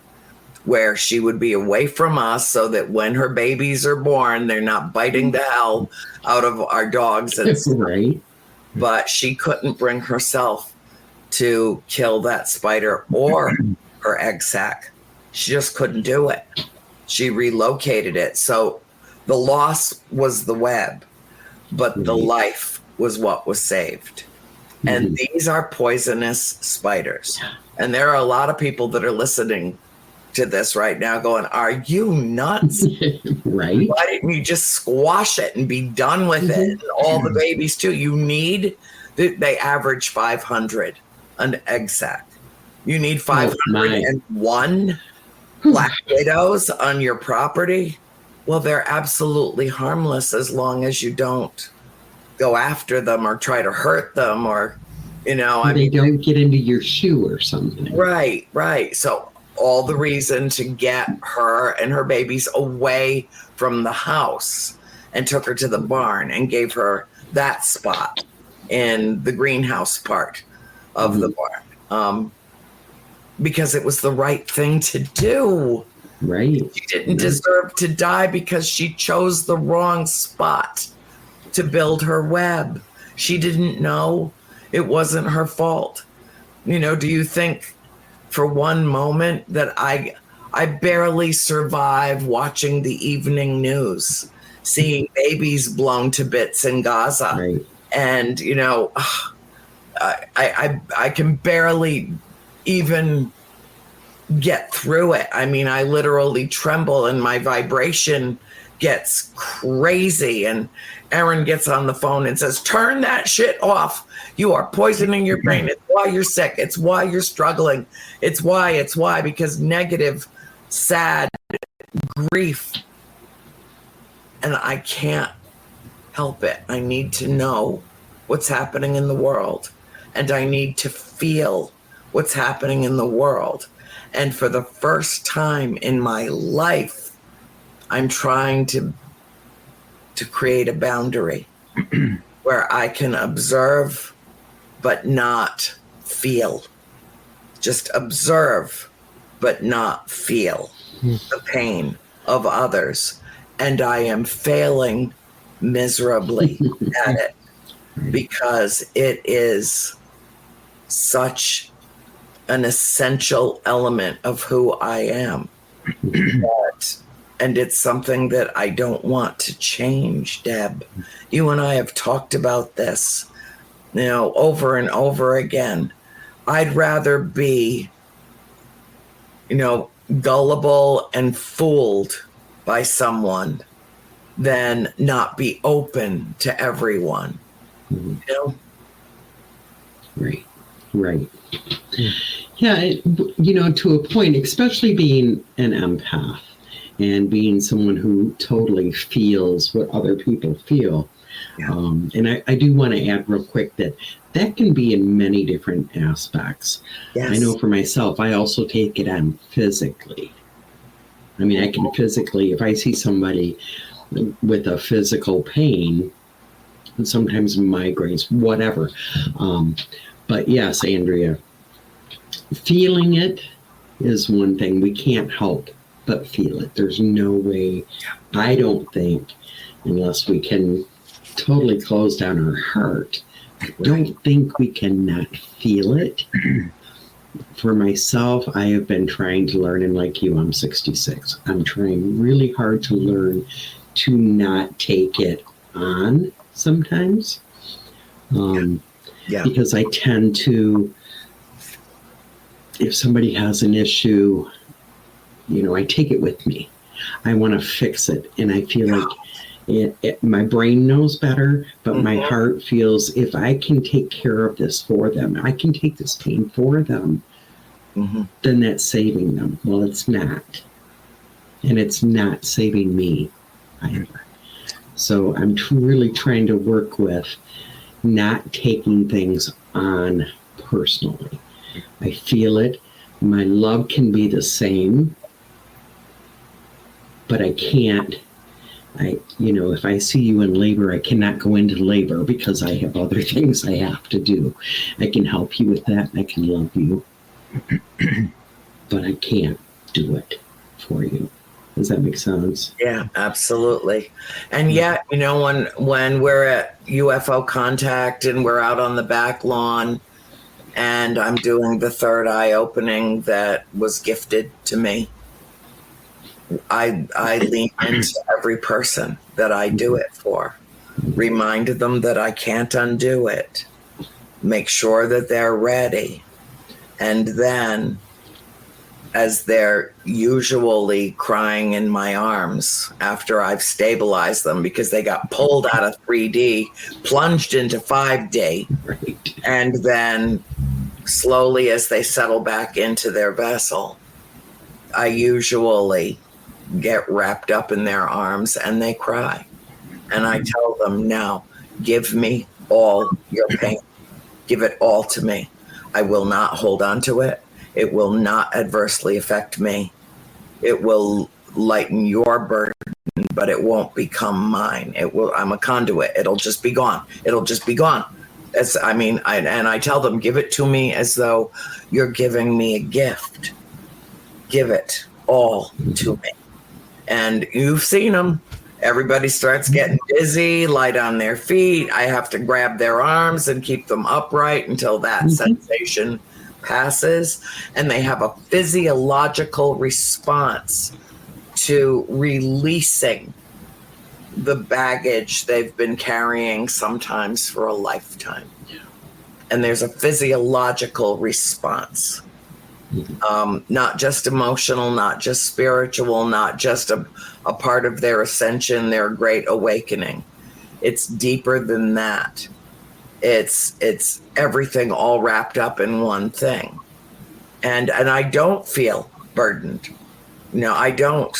where she would be away from us so that when her babies are born, they're not biting the hell out of our dogs and stuff. Right. But she couldn't bring herself to kill that spider or her egg sac. She just couldn't do it. She relocated it. So the loss was the web, but the life was what was saved. And these are poisonous spiders. And there are a lot of people that are listening to this right now going, are you nuts? Right. Why didn't you just squash it and be done with it? And all the babies too. You need, they average 500 an egg sac. You need 501 black widows on your property. Well, they're absolutely harmless as long as you don't go after them or try to hurt them or, you know, they don't get into your shoe or something. Right, right. So all the reason to get her and her babies away from the house and took her to the barn and gave her that spot in the greenhouse part of the barn because it was the right thing to do. Right. She didn't deserve to die because she chose the wrong spot to build her web. She didn't know. It wasn't her fault. You know, do you think for one moment that I barely survive watching the evening news, seeing babies blown to bits in Gaza? Right. And, you know, I can barely even get through it. I mean, I literally tremble and my vibration gets crazy. And Erin gets on the phone and says, turn that shit off. You are poisoning your brain. It's why you're sick. It's why you're struggling. It's why, because negative, sad grief. And I can't help it. I need to know what's happening in the world. And I need to feel what's happening in the world. And for the first time in my life, I'm trying to create a boundary where I can observe but not feel. Just observe but not feel the pain of others. And I am failing miserably at it because it is such an essential element of who I am. And it's something that I don't want to change, Deb. You and I have talked about this, you know, over and over again. I'd rather be, you know, gullible and fooled by someone than not be open to everyone. You know? Right. Right. Yeah, you know, to a point, especially being an empath and being someone who totally feels what other people feel. Yeah. And I do want to add real quick that can be in many different aspects. Yes. I know for myself, I also take it on physically. I mean, I can physically, if I see somebody with a physical pain, and sometimes migraines, whatever. But yes, Andrea, feeling it is one thing. We can't help but feel it. There's no way, I don't think, unless we can totally close down our heart, I don't think we can not feel it. For myself, I have been trying to learn, and like you, I'm 66. I'm trying really hard to learn to not take it on sometimes. Because I tend to, if somebody has an issue, you know, I take it with me. I want to fix it. And I feel like my brain knows better, but my heart feels if I can take care of this for them, I can take this pain for them, then that's saving them. Well, it's not. And it's not saving me either. So I'm really trying to work with not taking things on personally. I feel it. My love can be the same, but I can't. If I see you in labor, I cannot go into labor because I have other things I have to do. I can help you with that. I can love you, but I can't do it for you. Does that make sense? Yeah, absolutely. And yet, when we're at UFO contact and we're out on the back lawn and I'm doing the third eye opening that was gifted to me, I lean into every person that I do it for, remind them that I can't undo it, make sure that they're ready. And then, as they're usually crying in my arms after I've stabilized them because they got pulled out of 3D, plunged into 5D, Right. and then slowly as they settle back into their vessel, I usually get wrapped up in their arms and they cry. And I tell them, now, give me all your pain. Give it all to me. I will not hold on to it. It will not adversely affect me. It will lighten your burden, but it won't become mine. I'm a conduit. It'll just be gone. It'll just be gone. I tell them, give it to me as though you're giving me a gift. Give it all to me. And you've seen them. Everybody starts getting dizzy, light on their feet. I have to grab their arms and keep them upright until that sensation passes. And they have a physiological response to releasing the baggage they've been carrying sometimes for a lifetime. And there's a physiological response. Not just emotional, not just spiritual, not just a part of their ascension, their great awakening. It's deeper than that. It's everything all wrapped up in one thing. And I don't feel burdened. I don't.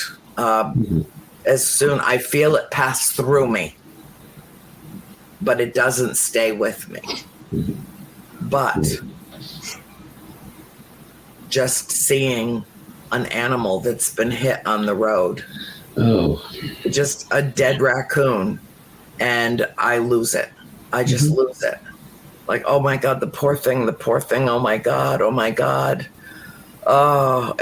As soon I feel it pass through me, but it doesn't stay with me. But just seeing an animal that's been hit on the road, just a dead raccoon, and I lose it. I just lose it. Like, oh my God, the poor thing, oh my God. Oh,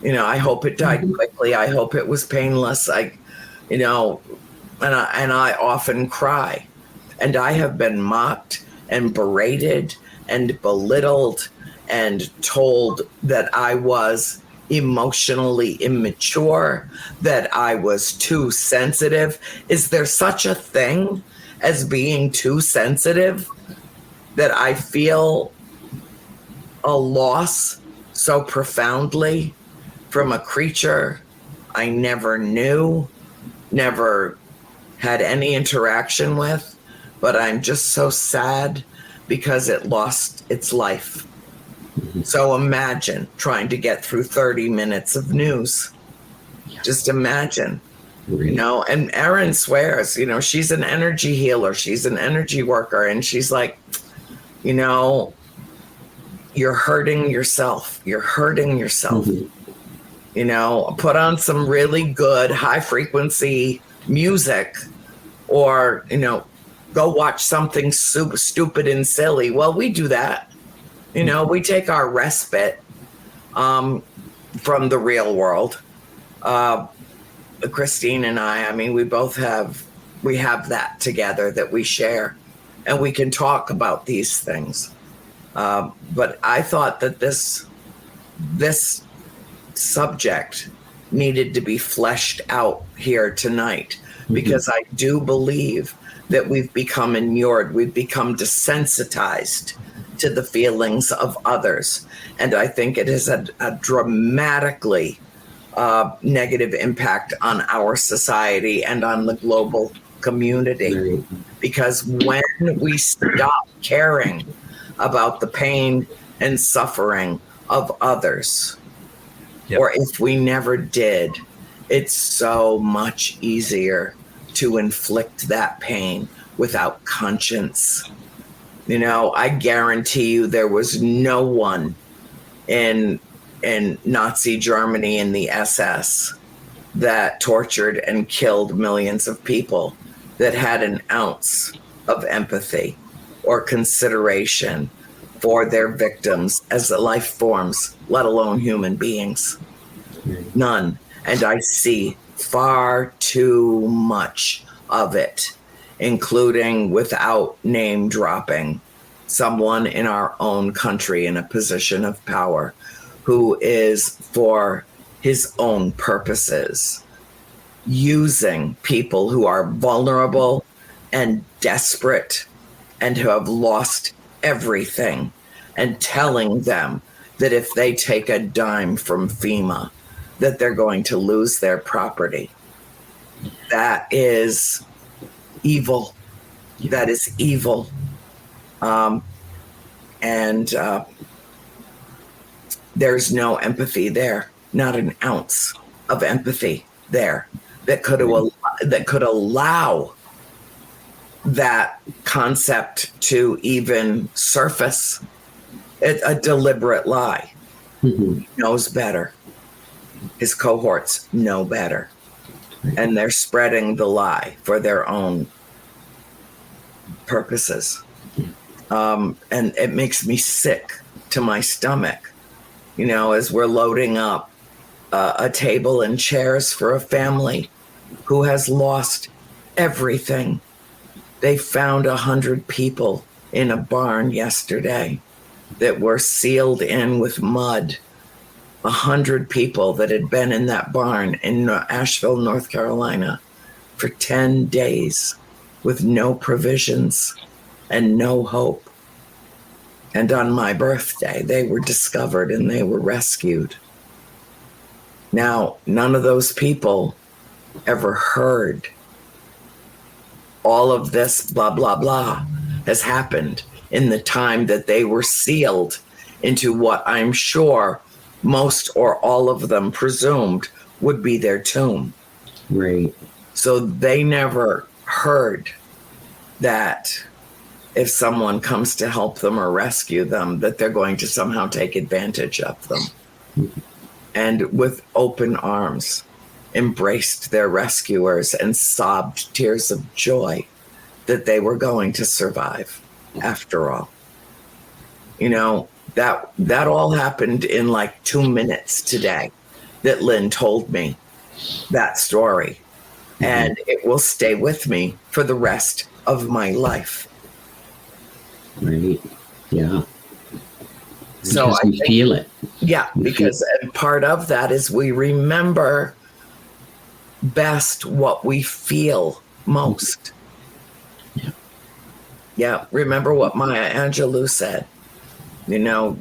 I hope it died quickly. I hope it was painless. And I often cry. And I have been mocked and berated and belittled and told that I was emotionally immature, that I was too sensitive. Is there such a thing as being too sensitive, that I feel a loss so profoundly from a creature I never knew, never had any interaction with, but I'm just so sad because it lost its life. So imagine trying to get through 30 minutes of news. Just imagine, and Erin swears, she's an energy healer. She's an energy worker. And she's like, you're hurting yourself. You're hurting yourself. Put on some really good high frequency music, or, go watch something super stupid and silly. Well, we do that. We take our respite from the real world. Christine and I mean, we have that together that we share, and we can talk about these things. But I thought that this subject needed to be fleshed out here tonight, because I do believe that we've become inured, we've become desensitized to the feelings of others. And I think it has a dramatically negative impact on our society and on the global community. Because when we stop caring about the pain and suffering of others, or if we never did, it's so much easier to inflict that pain without conscience. You know, I guarantee you there was no one in Nazi Germany in the SS that tortured and killed millions of people that had an ounce of empathy or consideration for their victims as life forms, let alone human beings. None. And I see far too much of it, including, without name dropping, someone in our own country in a position of power who is, for his own purposes, using people who are vulnerable and desperate and who have lost everything, and telling them that if they take a dime from FEMA, that they're going to lose their property. That is evil. That is evil. And there's no empathy there, not an ounce of empathy there that could allow that concept to even surface. A deliberate lie. He knows better. His cohorts know better. And they're spreading the lie for their own purposes. And it makes me sick to my stomach, you know, as we're loading up a table and chairs for a family who has lost everything. They found 100 people in a barn yesterday that were sealed in with mud. 100 people that had been in that barn in Asheville, North Carolina for 10 days with no provisions and no hope. And on my birthday, they were discovered and they were rescued. Now, none of those people ever heard all of this blah, blah, blah has happened in the time that they were sealed into what I'm sure most or all of them presumed would be their tomb. Right. So they never heard that if someone comes to help them or rescue them, that they're going to somehow take advantage of them. And with open arms, embraced their rescuers and sobbed tears of joy that they were going to survive after all. You know, that all happened in like 2 minutes today that Lynn told me that story. And it will stay with me for the rest of my life. Right. Yeah. So because we feel it. Yeah, because and part of that is we remember best what we feel most. Yeah. Yeah, remember what Maya Angelou said. You know,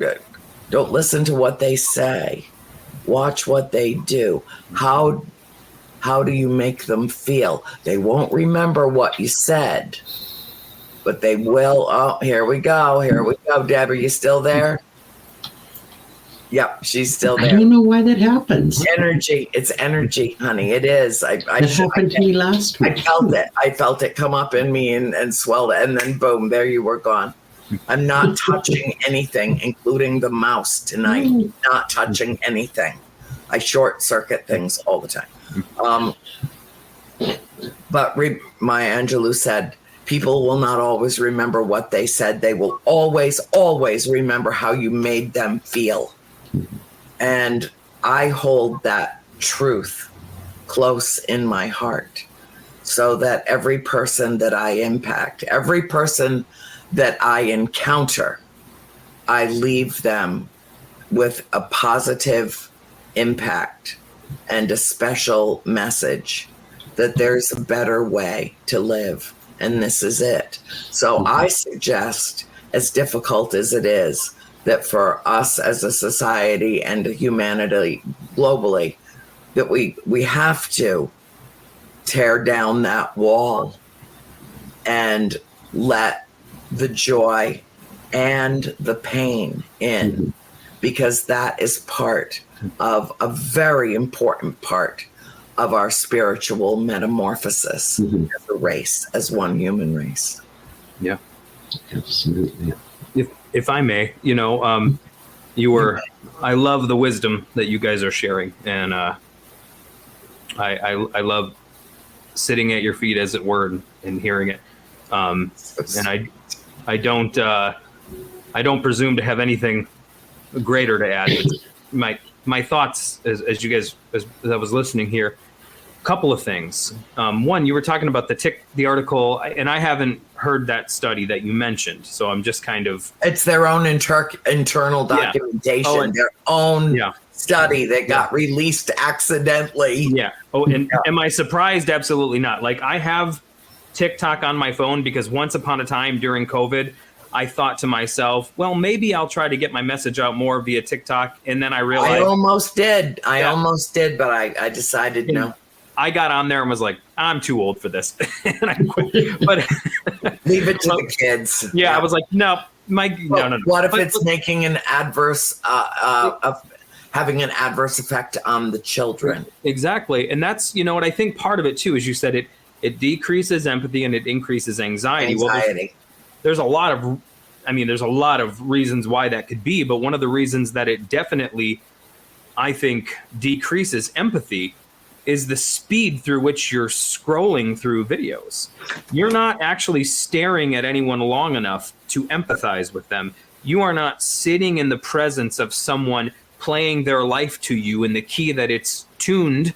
don't listen to what they say. Watch what they do. How do you make them feel? They won't remember what you said, but they will. Oh, here we go. Here we go. Deb, are you still there? Yep, she's still there. I don't know why that happens. Energy. It's energy, honey. It is. That happened to me last week. I felt it. I felt it come up in me and swelled it. And then boom, there you were gone. I'm not touching anything, including the mouse tonight. Not touching anything. I short circuit things all the time. But Maya Angelou said, people will not always remember what they said. They will always, always remember how you made them feel. And I hold that truth close in my heart so that every person that I impact, every person that I encounter, I leave them with a positive impact and a special message that there's a better way to live. And this is it. So I suggest, as difficult as it is, that for us as a society and humanity globally, that we have to tear down that wall and let the joy and the pain in, because that is part of a very important part of our spiritual metamorphosis as a race, as one human race. Yeah, Absolutely. if I may, I love the wisdom that you guys are sharing, and I love sitting at your feet, as it were, and hearing it. And I don't presume to have anything greater to add. My thoughts, as you guys, as I was listening here, a couple of things. One, you were talking about the article, and I haven't heard that study that you mentioned, so I'm just kind of. It's their own internal documentation, their own study that got released accidentally. Yeah. Oh, and am I surprised? Absolutely not. Like, I have TikTok on my phone because once upon a time during COVID, I thought to myself, well, maybe I'll try to get my message out more via TikTok. And then I realized. I almost did, but I decided no. I got on there and was like, I'm too old for this. And I quit. But leave it to the kids. Yeah, I was like, no. What if it's making an adverse, having an adverse effect on the children? Exactly. And that's, what I think part of it too, as you said, it decreases empathy and it increases anxiety. Well, there's a lot of reasons why that could be, but one of the reasons that it definitely, I think, decreases empathy is the speed through which you're scrolling through videos. You're not actually staring at anyone long enough to empathize with them. You are not sitting in the presence of someone playing their life to you in the key that it's tuned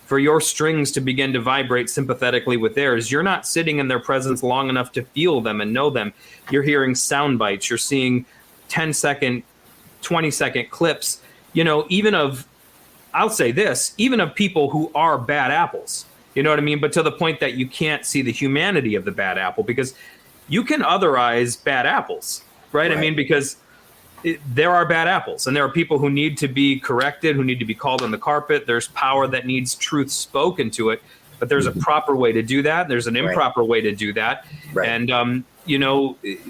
for your strings to begin to vibrate sympathetically with theirs. You're not sitting in their presence long enough to feel them and know them. You're hearing sound bites. You're seeing 10-second, 20-second clips, I'll say this, even of people who are bad apples, you know what I mean? But to the point that you can't see the humanity of the bad apple, because you can otherize bad apples, right? I mean, because there are bad apples and there are people who need to be corrected, who need to be called on the carpet. There's power that needs truth spoken to it, but there's a proper way to do that. There's an improper way to do that. Right. And,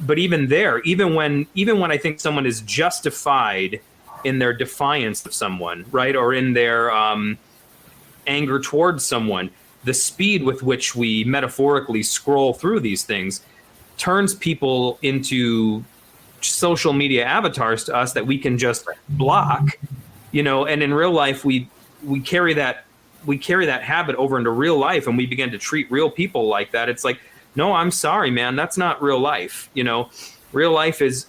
but even there, even when I think someone is justified in their defiance of someone, right, or in their anger towards someone, the speed with which we metaphorically scroll through these things turns people into social media avatars to us that we can just block, and in real life we carry that habit over into real life, and we begin to treat real people like that. It's like, no, I'm sorry, man, that's not real life. Real life is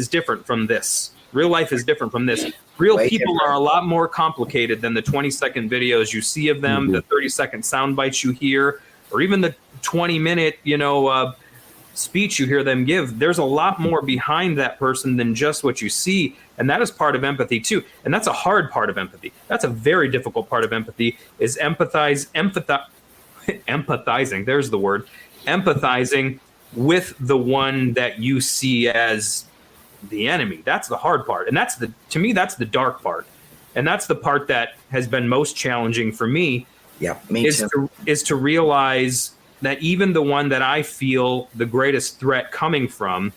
different from this. Real life is different from this. Real people are a lot more complicated than the 20-second videos you see of them, the 30-second sound bites you hear, or even the 20-minute, speech you hear them give. There's a lot more behind that person than just what you see. And that is part of empathy too. And that's a hard part of empathy. That's a very difficult part of empathy, is empathizing. There's the word. Empathizing with the one that you see as the enemy. That's the hard part. And to me, that's the dark part. And that's the part that has been most challenging for me. Yeah, me too. Is to realize that even the one that I feel the greatest threat coming from,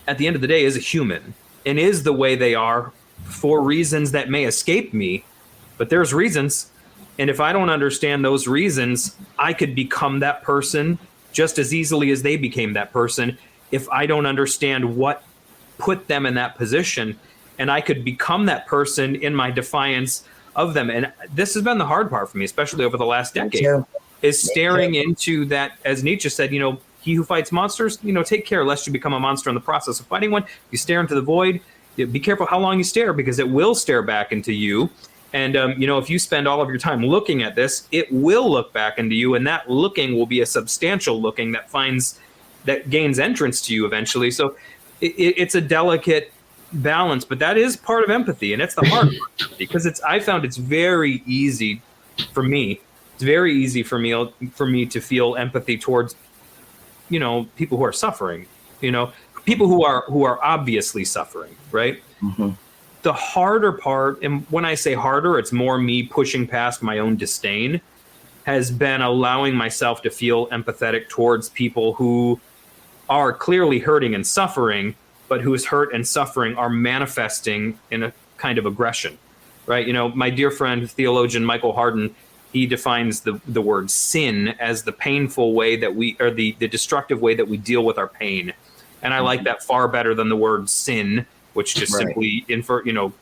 at the end of the day, is a human and is the way they are for reasons that may escape me, but there's reasons. And if I don't understand those reasons, I could become that person just as easily as they became that person if I don't understand what put them in that position. And I could become that person in my defiance of them. And this has been the hard part for me, especially over the last decade, is staring into that, as Nietzsche said, he who fights monsters, take care lest you become a monster in the process of fighting one. You stare into the void, be careful how long you stare, because it will stare back into you. And, if you spend all of your time looking at this, it will look back into you. And that looking will be a substantial looking that gains entrance to you eventually. So it's a delicate balance, but that is part of empathy. And it's the hard part, because I found it's very easy for me. It's very easy for me to feel empathy towards, people who are suffering, people who are obviously suffering, right? Mm-hmm. The harder part, and when I say harder, it's more me pushing past my own disdain, has been allowing myself to feel empathetic towards people who are clearly hurting and suffering, but whose hurt and suffering are manifesting in a kind of aggression. right? You know, my dear friend, theologian Michael Hardin, he defines the word sin as the painful way that or the destructive way that we deal with our pain. And I like that far better than the word sin, which just simply infer, you know,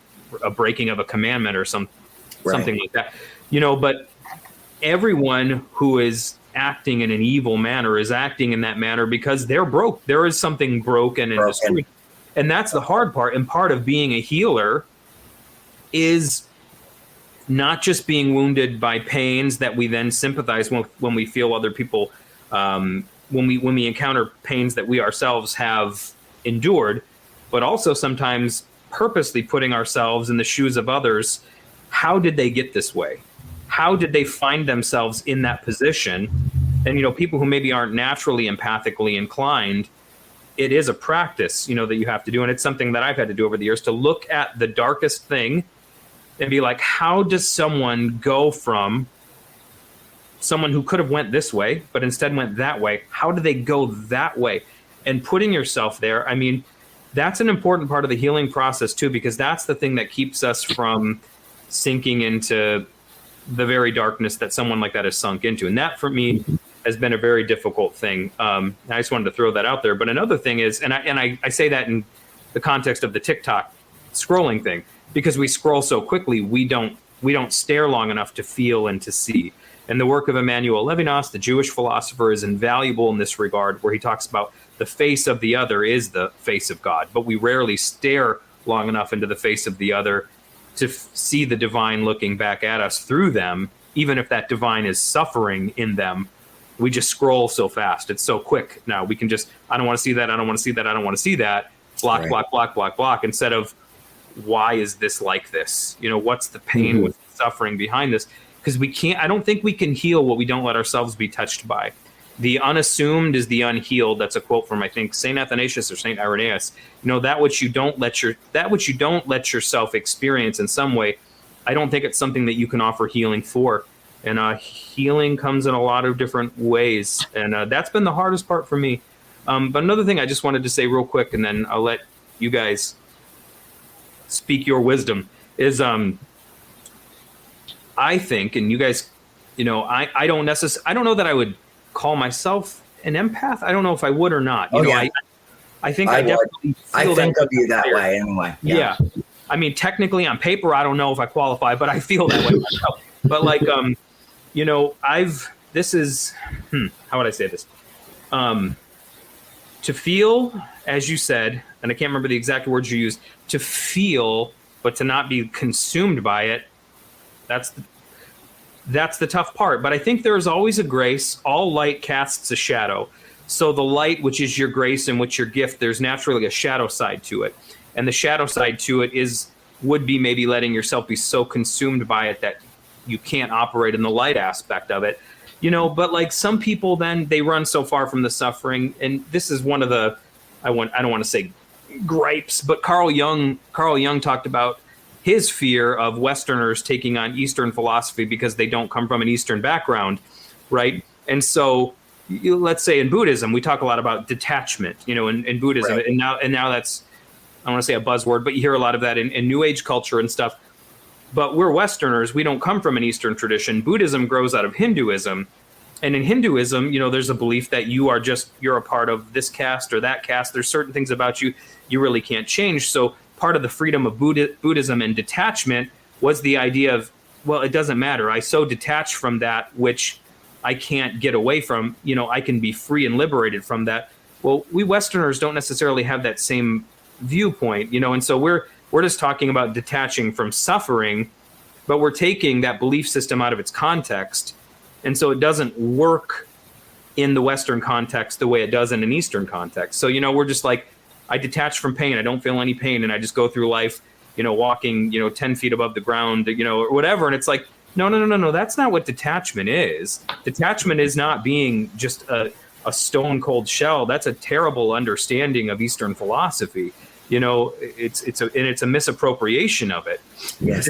a breaking of a commandment or something like that. You know, but everyone who is acting in an evil manner is acting in that manner because they're broke. There is something broken and destroyed. And that's the hard part. And part of being a healer is not just being wounded by pains that we then sympathize when we feel other people, when we encounter pains that we ourselves have endured, but also sometimes purposely putting ourselves in the shoes of others. How did they get this way? How did they find themselves in that position? And, you know, people who maybe aren't naturally empathically inclined, it is a practice, you know, that you have to do. And it's something that I've had to do over the years, to look at the darkest thing and be like, how does someone go from someone who could have went this way, but instead went that way? How do they go that way? And putting yourself there, I mean, that's an important part of the healing process too, because that's the thing that keeps us from sinking into the very darkness that someone like that has sunk into. And that for me has been a very difficult thing. I just wanted to throw that out there. But another thing is, and I say that in the context of the TikTok scrolling thing, because we scroll so quickly, we don't stare long enough to feel and to see. And the work of Emmanuel Levinas, the Jewish philosopher, is invaluable in this regard, where he talks about the face of the other is the face of God, but we rarely stare long enough into the face of the other to see the divine looking back at us through them, even if that divine is suffering in them. We just scroll so fast. It's so quick now. We can just, I don't want to see that. I don't want to see that. I don't want to see that. Block, block, block, block, block. Instead of, why is this like this? You know, what's the pain, what's the suffering behind this? Because we can't, I don't think we can heal what we don't let ourselves be touched by. The unassumed is the unhealed. That's a quote from, I think, Saint Athanasius or Saint Irenaeus. You know, that which you don't let yourself experience in some way, I don't think it's something that you can offer healing for. And healing comes in a lot of different ways, and that's been the hardest part for me. But another thing I just wanted to say real quick, and then I'll let you guys speak your wisdom, is I think, and you guys, you know, I don't know that I would call myself an empath. I don't know if I would or not. You know, I think I definitely feel I think of you that way anyway. Yeah. I mean, technically on paper, I don't know if I qualify, but I feel that way myself. But like, you know, how would I say this? To feel, as you said, and I can't remember the exact words you used, to feel, but to not be consumed by it. That's the tough part. But I think there is always a grace. All light casts a shadow. So the light, which is your grace and which your gift, there's naturally a shadow side to it. And the shadow side to it would be maybe letting yourself be so consumed by it that you can't operate in the light aspect of it. You know, but like some people, then they run so far from the suffering. And this is one of the, I don't want to say gripes, but Carl Jung talked about his fear of Westerners taking on Eastern philosophy because they don't come from an Eastern background, right? And so let's say in Buddhism, we talk a lot about detachment, you know, in Buddhism. Right. And now that's, I don't want to say a buzzword, but you hear a lot of that in New Age culture and stuff. But we're Westerners. We don't come from an Eastern tradition. Buddhism grows out of Hinduism. And in Hinduism, you know, there's a belief that you're a part of this caste or that caste. There's certain things about you really can't change. So part of the freedom of Buddhism and detachment was the idea of, well, it doesn't matter. I so detach from that which I can't get away from. You know, I can be free and liberated from that. Well, we Westerners don't necessarily have that same viewpoint, you know, and so we're just talking about detaching from suffering, but we're taking that belief system out of its context. And so it doesn't work in the Western context the way it does in an Eastern context. So, you know, we're just like, I detach from pain. I don't feel any pain. And I just go through life, you know, walking, you know, 10 feet above the ground, you know, or whatever. And it's like, no. That's not what detachment is. Detachment is not being just a stone cold shell. That's a terrible understanding of Eastern philosophy. You know, it's a misappropriation of it. Yes.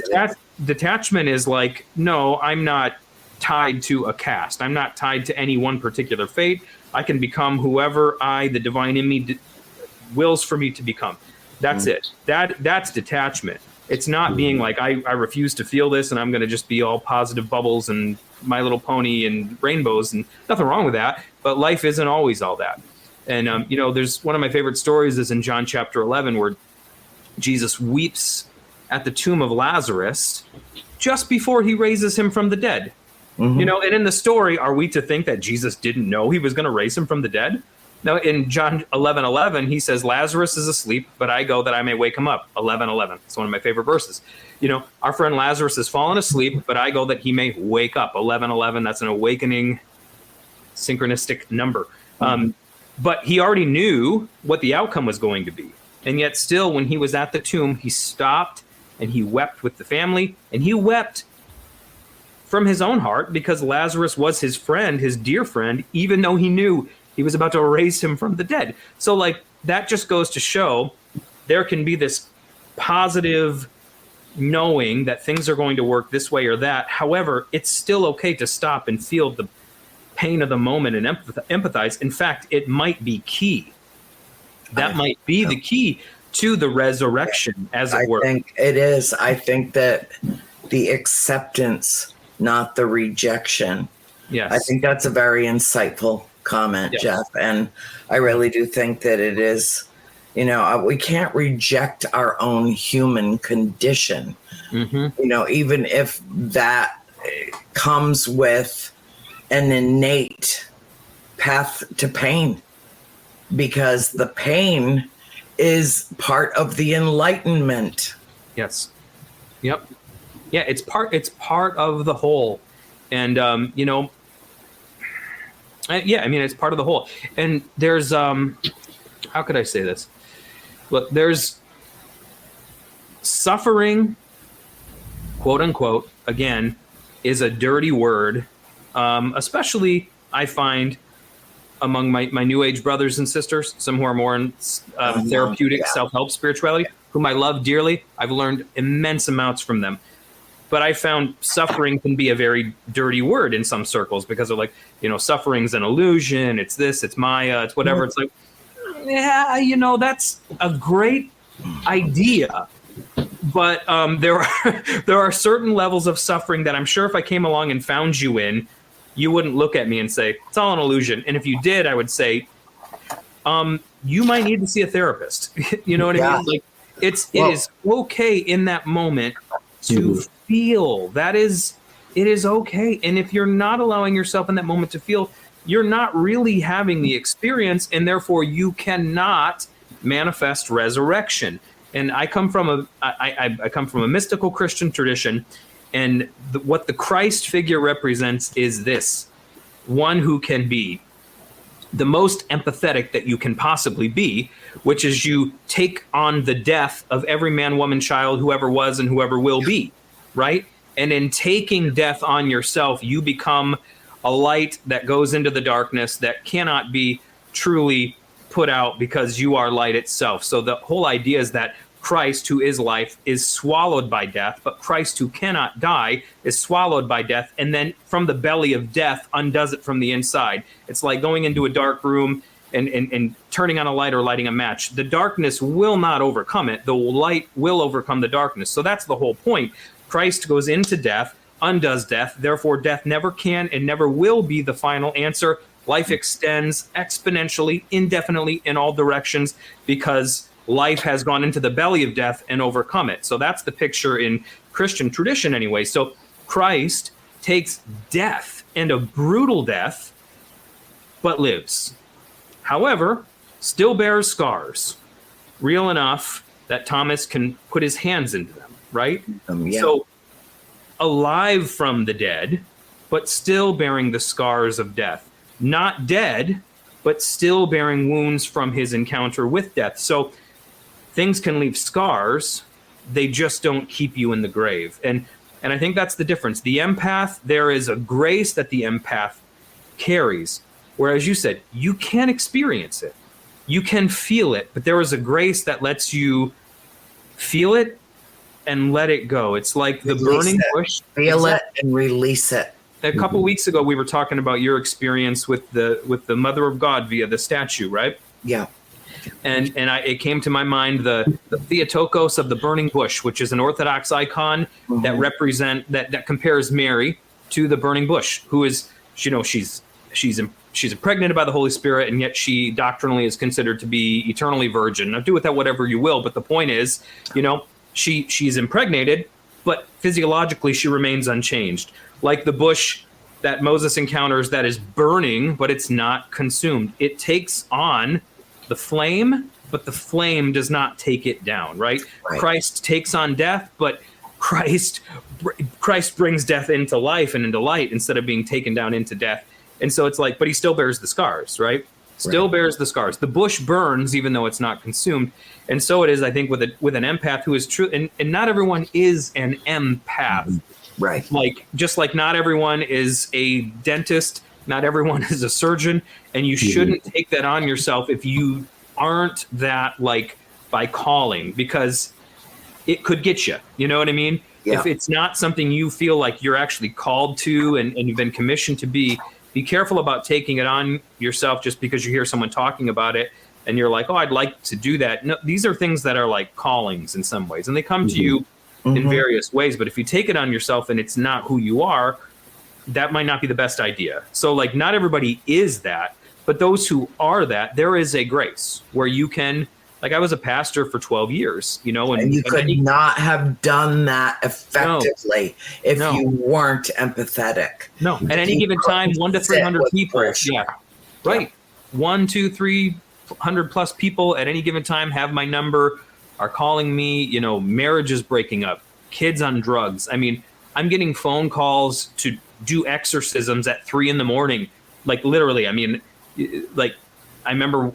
Detachment is like, no, I'm not tied to a caste. I'm not tied to any one particular fate. I can become whoever the divine in me wills for me to become. That's it. That's detachment. It's not being like, I refuse to feel this and I'm going to just be all positive bubbles and My Little Pony and rainbows, and nothing wrong with that. But life isn't always all that. And, there's one of my favorite stories is in John chapter 11, where Jesus weeps at the tomb of Lazarus just before he raises him from the dead. And in the story, are we to think that Jesus didn't know he was going to raise him from the dead? No, in John 11:11, he says, Lazarus is asleep, but I go that I may wake him up. 11:11. It's one of my favorite verses. Our friend Lazarus has fallen asleep, but I go that he may wake up. 11:11. That's an awakening synchronistic number. But he already knew what the outcome was going to be. And yet still, when he was at the tomb, he stopped and he wept with the family, and he wept from his own heart because Lazarus was his friend, his dear friend, even though he knew he was about to raise him from the dead. So that just goes to show there can be this positive knowing that things are going to work this way or that. However, it's still okay to stop and feel the pain of the moment and empathize. In fact, it might be key. That might be the key to the resurrection, as it were. I think it is. I think that the acceptance, not the rejection. Yes. I think that's a very insightful comment, Yes. Jeff. And I really do think that it is, we can't reject our own human condition, even if that comes with an innate path to pain, because the pain is part of the enlightenment. Yes. Yep. Yeah, it's part of the whole. And it's part of the whole. And there's how could I say this? Look, there's suffering, quote unquote, again, is a dirty word, especially I find among my new age brothers and sisters, some who are more in therapeutic self-help spirituality, whom I love dearly. I've learned immense amounts from them. But I found suffering can be a very dirty word in some circles because they're like, suffering's an illusion. It's this, it's Maya, it's whatever. It's like, yeah, that's a great idea. But there are certain levels of suffering that I'm sure if I came along and found you in, you wouldn't look at me and say, it's all an illusion. And if you did, I would say, you might need to see a therapist. You know what I mean? Like it is okay in that moment to feel. It is okay. And if you're not allowing yourself in that moment to feel, you're not really having the experience, and therefore you cannot manifest resurrection. And I come from a mystical Christian tradition, and what the Christ figure represents is this: one who can be the most empathetic that you can possibly be, which is you take on the death of every man, woman, child, whoever was and whoever will be, right? And in taking death on yourself, you become a light that goes into the darkness that cannot be truly put out because you are light itself. So the whole idea is that Christ, who is life, is swallowed by death, but Christ, who cannot die, is swallowed by death, and then from the belly of death undoes it from the inside. It's like going into a dark room and turning on a light or lighting a match. The darkness will not overcome it. The light will overcome the darkness. So that's the whole point. Christ goes into death, undoes death. Therefore, death never can and never will be the final answer. Life extends exponentially, indefinitely in all directions because life has gone into the belly of death and overcome it. So that's the picture in Christian tradition anyway. So Christ takes death, and a brutal death, but lives. However, still bears scars, real enough that Thomas can put his hands into them, right? So alive from the dead, but still bearing the scars of death. Not dead, but still bearing wounds from his encounter with death. So things can leave scars, they just don't keep you in the grave. And I think that's the difference. The empath, there is a grace that the empath carries. Whereas you said, you can experience it. You can feel it, but there is a grace that lets you feel it and let it go. It's like the burning bush. Feel it and release it. A couple weeks ago, we were talking about your experience with the Mother of God via the statue, right? Yeah. And it came to my mind the Theotokos of the burning bush, which is an Orthodox icon that compares Mary to the burning bush, who is, she's impregnated by the Holy Spirit, and yet she doctrinally is considered to be eternally virgin. Now, do with that whatever you will, but the point is, she's impregnated, but physiologically she remains unchanged. Like the bush that Moses encounters that is burning, but it's not consumed. It takes on the flame, but the flame does not take it down, right? Christ takes on death, but Christ brings death into life and into light instead of being taken down into death. And so it's like, but he still bears the scars, right? Still bears the scars. The bush burns even though it's not consumed. And so it is, I think, with an empath who is true. And not everyone is an empath. Right. Like, just like not everyone is a dentist, not everyone is a surgeon. And you shouldn't take that on yourself if you aren't that, like, by calling, because it could get you. You know what I mean? Yeah. If it's not something you feel like you're actually called to and you've been commissioned to be careful about taking it on yourself just because you hear someone talking about it and you're like, oh, I'd like to do that. No, these are things that are like callings in some ways, and they come to you in various ways. But if you take it on yourself and it's not who you are, that might not be the best idea. So, like, not everybody is that, but those who are that, there is a grace where you can, like, I was a pastor for 12 years, and you could not have done that effectively if you weren't empathetic. No, at any given time, 100 to 300 people. Yeah, right. 100 to 300 plus people at any given time have my number, are calling me. Marriage is breaking up, kids on drugs. I mean, I'm getting phone calls to do exorcisms at 3 a.m. Like, literally. I mean, like, I remember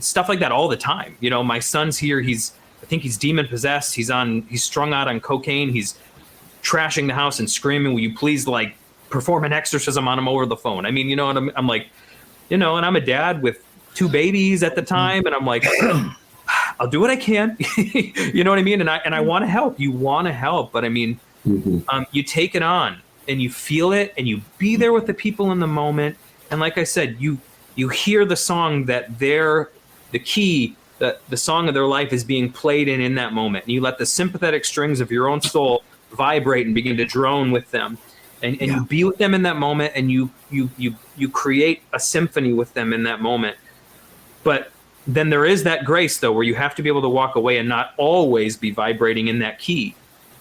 stuff like that all the time. My son's here. I think he's demon possessed. He's strung out on cocaine. He's trashing the house and screaming, "Will you please, like, perform an exorcism on him over the phone?" I mean, and I'm like, and I'm a dad with 2 babies at the time, and I'm like, I'll do what I can. You know what I mean? And I want to help. You want to help, but I mean, you take it on and you feel it, and you be there with the people in the moment. And like I said, you hear the song that the song of their life is being played in that moment. And you let the sympathetic strings of your own soul vibrate and begin to drone with them. And you be with them in that moment, and you create a symphony with them in that moment. But then there is that grace, though, where you have to be able to walk away and not always be vibrating in that key.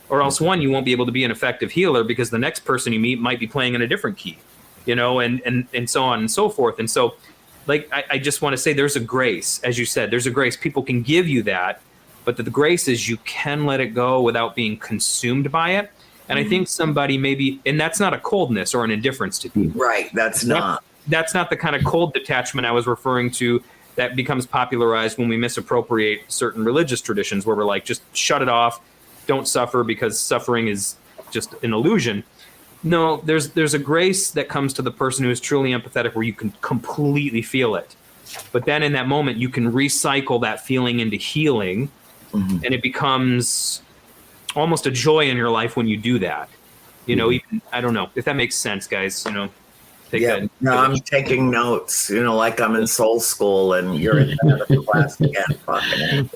Or else, one, you won't be able to be an effective healer because the next person you meet might be playing in a different key, and so on and so forth. And so, like, I just want to say there's a grace. As you said, there's a grace. People can give you that, but the grace is you can let it go without being consumed by it. And I think somebody maybe, and that's not a coldness or an indifference to people. Right, that's not the kind of cold detachment I was referring to that becomes popularized when we misappropriate certain religious traditions, where we're like, just shut it off, don't suffer because suffering is just an illusion. No, there's a grace that comes to the person who is truly empathetic where you can completely feel it. But then in that moment, you can recycle that feeling into healing, and it becomes almost a joy in your life when you do that. Even, I don't know if that makes sense, guys. I'm taking notes. Like I'm in soul school, and you're in another class again.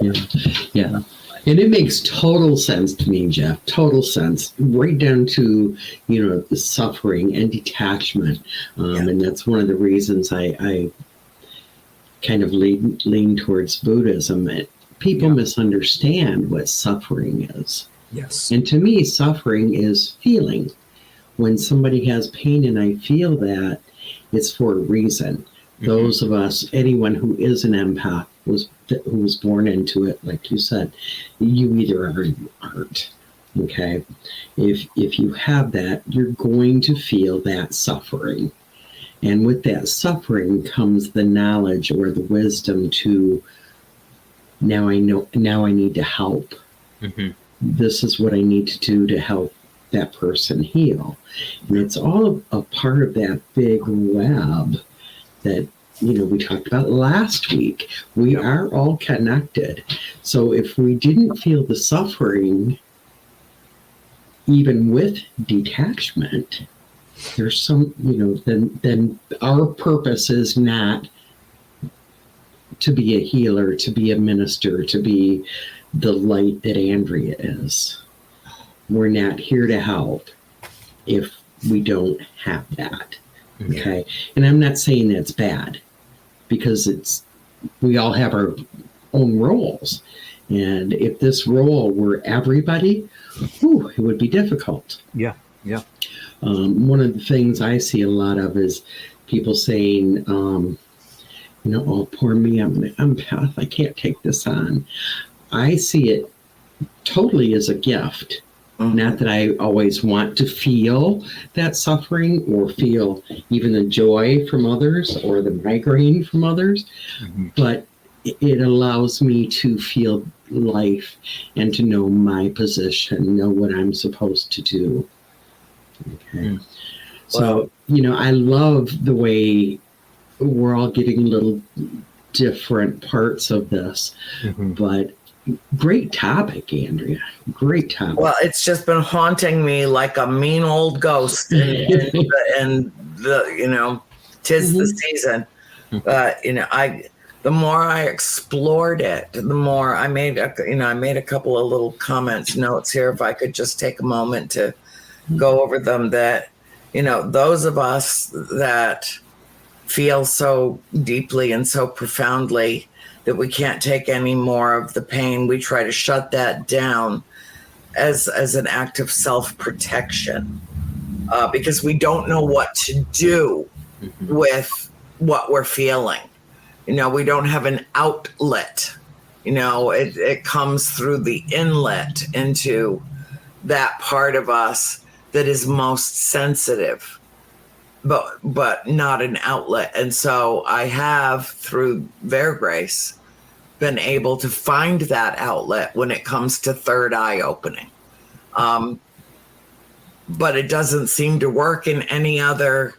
Yeah. And it makes total sense to me, Jeff. Total sense, right down to the suffering and detachment, and that's one of the reasons I kind of lean towards Buddhism. People misunderstand what suffering is. Yes. And to me, suffering is feeling. When somebody has pain and I feel that, it's for a reason. Those of us, anyone who is an empath, who was born into it, like you said, you either are or you aren't. Okay? If you have that, you're going to feel that suffering. And with that suffering comes the knowledge or the wisdom to, now I need to help. This is what I need to do to help that person heal. And it's all a part of that big web that we talked about last week. We are all connected. So if we didn't feel the suffering, even with detachment, there's some, then our purpose is not to be a healer, to be a minister, to be the light that Andrea is. We're not here to help if we don't have that. Okay. And I'm not saying that's bad, because we all have our own roles. And if this role were everybody, it would be difficult. Yeah. Yeah. One of the things I see a lot of is people saying, oh, poor me, I'm an empath, I can't take this on. I see it totally as a gift. Not that I always want to feel that suffering or feel even the joy from others or the migraine from others, but it allows me to feel life and to know my position, know what I'm supposed to do. Okay. So, I love the way we're all getting little different parts of this, but great topic, Andrea. Great topic. Well, it's just been haunting me like a mean old ghost, and the 'tis the season. But the more I explored it, the more I made a couple of little notes here. If I could just take a moment to go over them, that those of us that feel so deeply and so profoundly that we can't take any more of the pain, we try to shut that down as an act of self-protection, because we don't know what to do with what we're feeling. We don't have an outlet. It comes through the inlet into that part of us that is most sensitive, but not an outlet. And so I have, through their grace, been able to find that outlet when it comes to third eye opening. But it doesn't seem to work in any other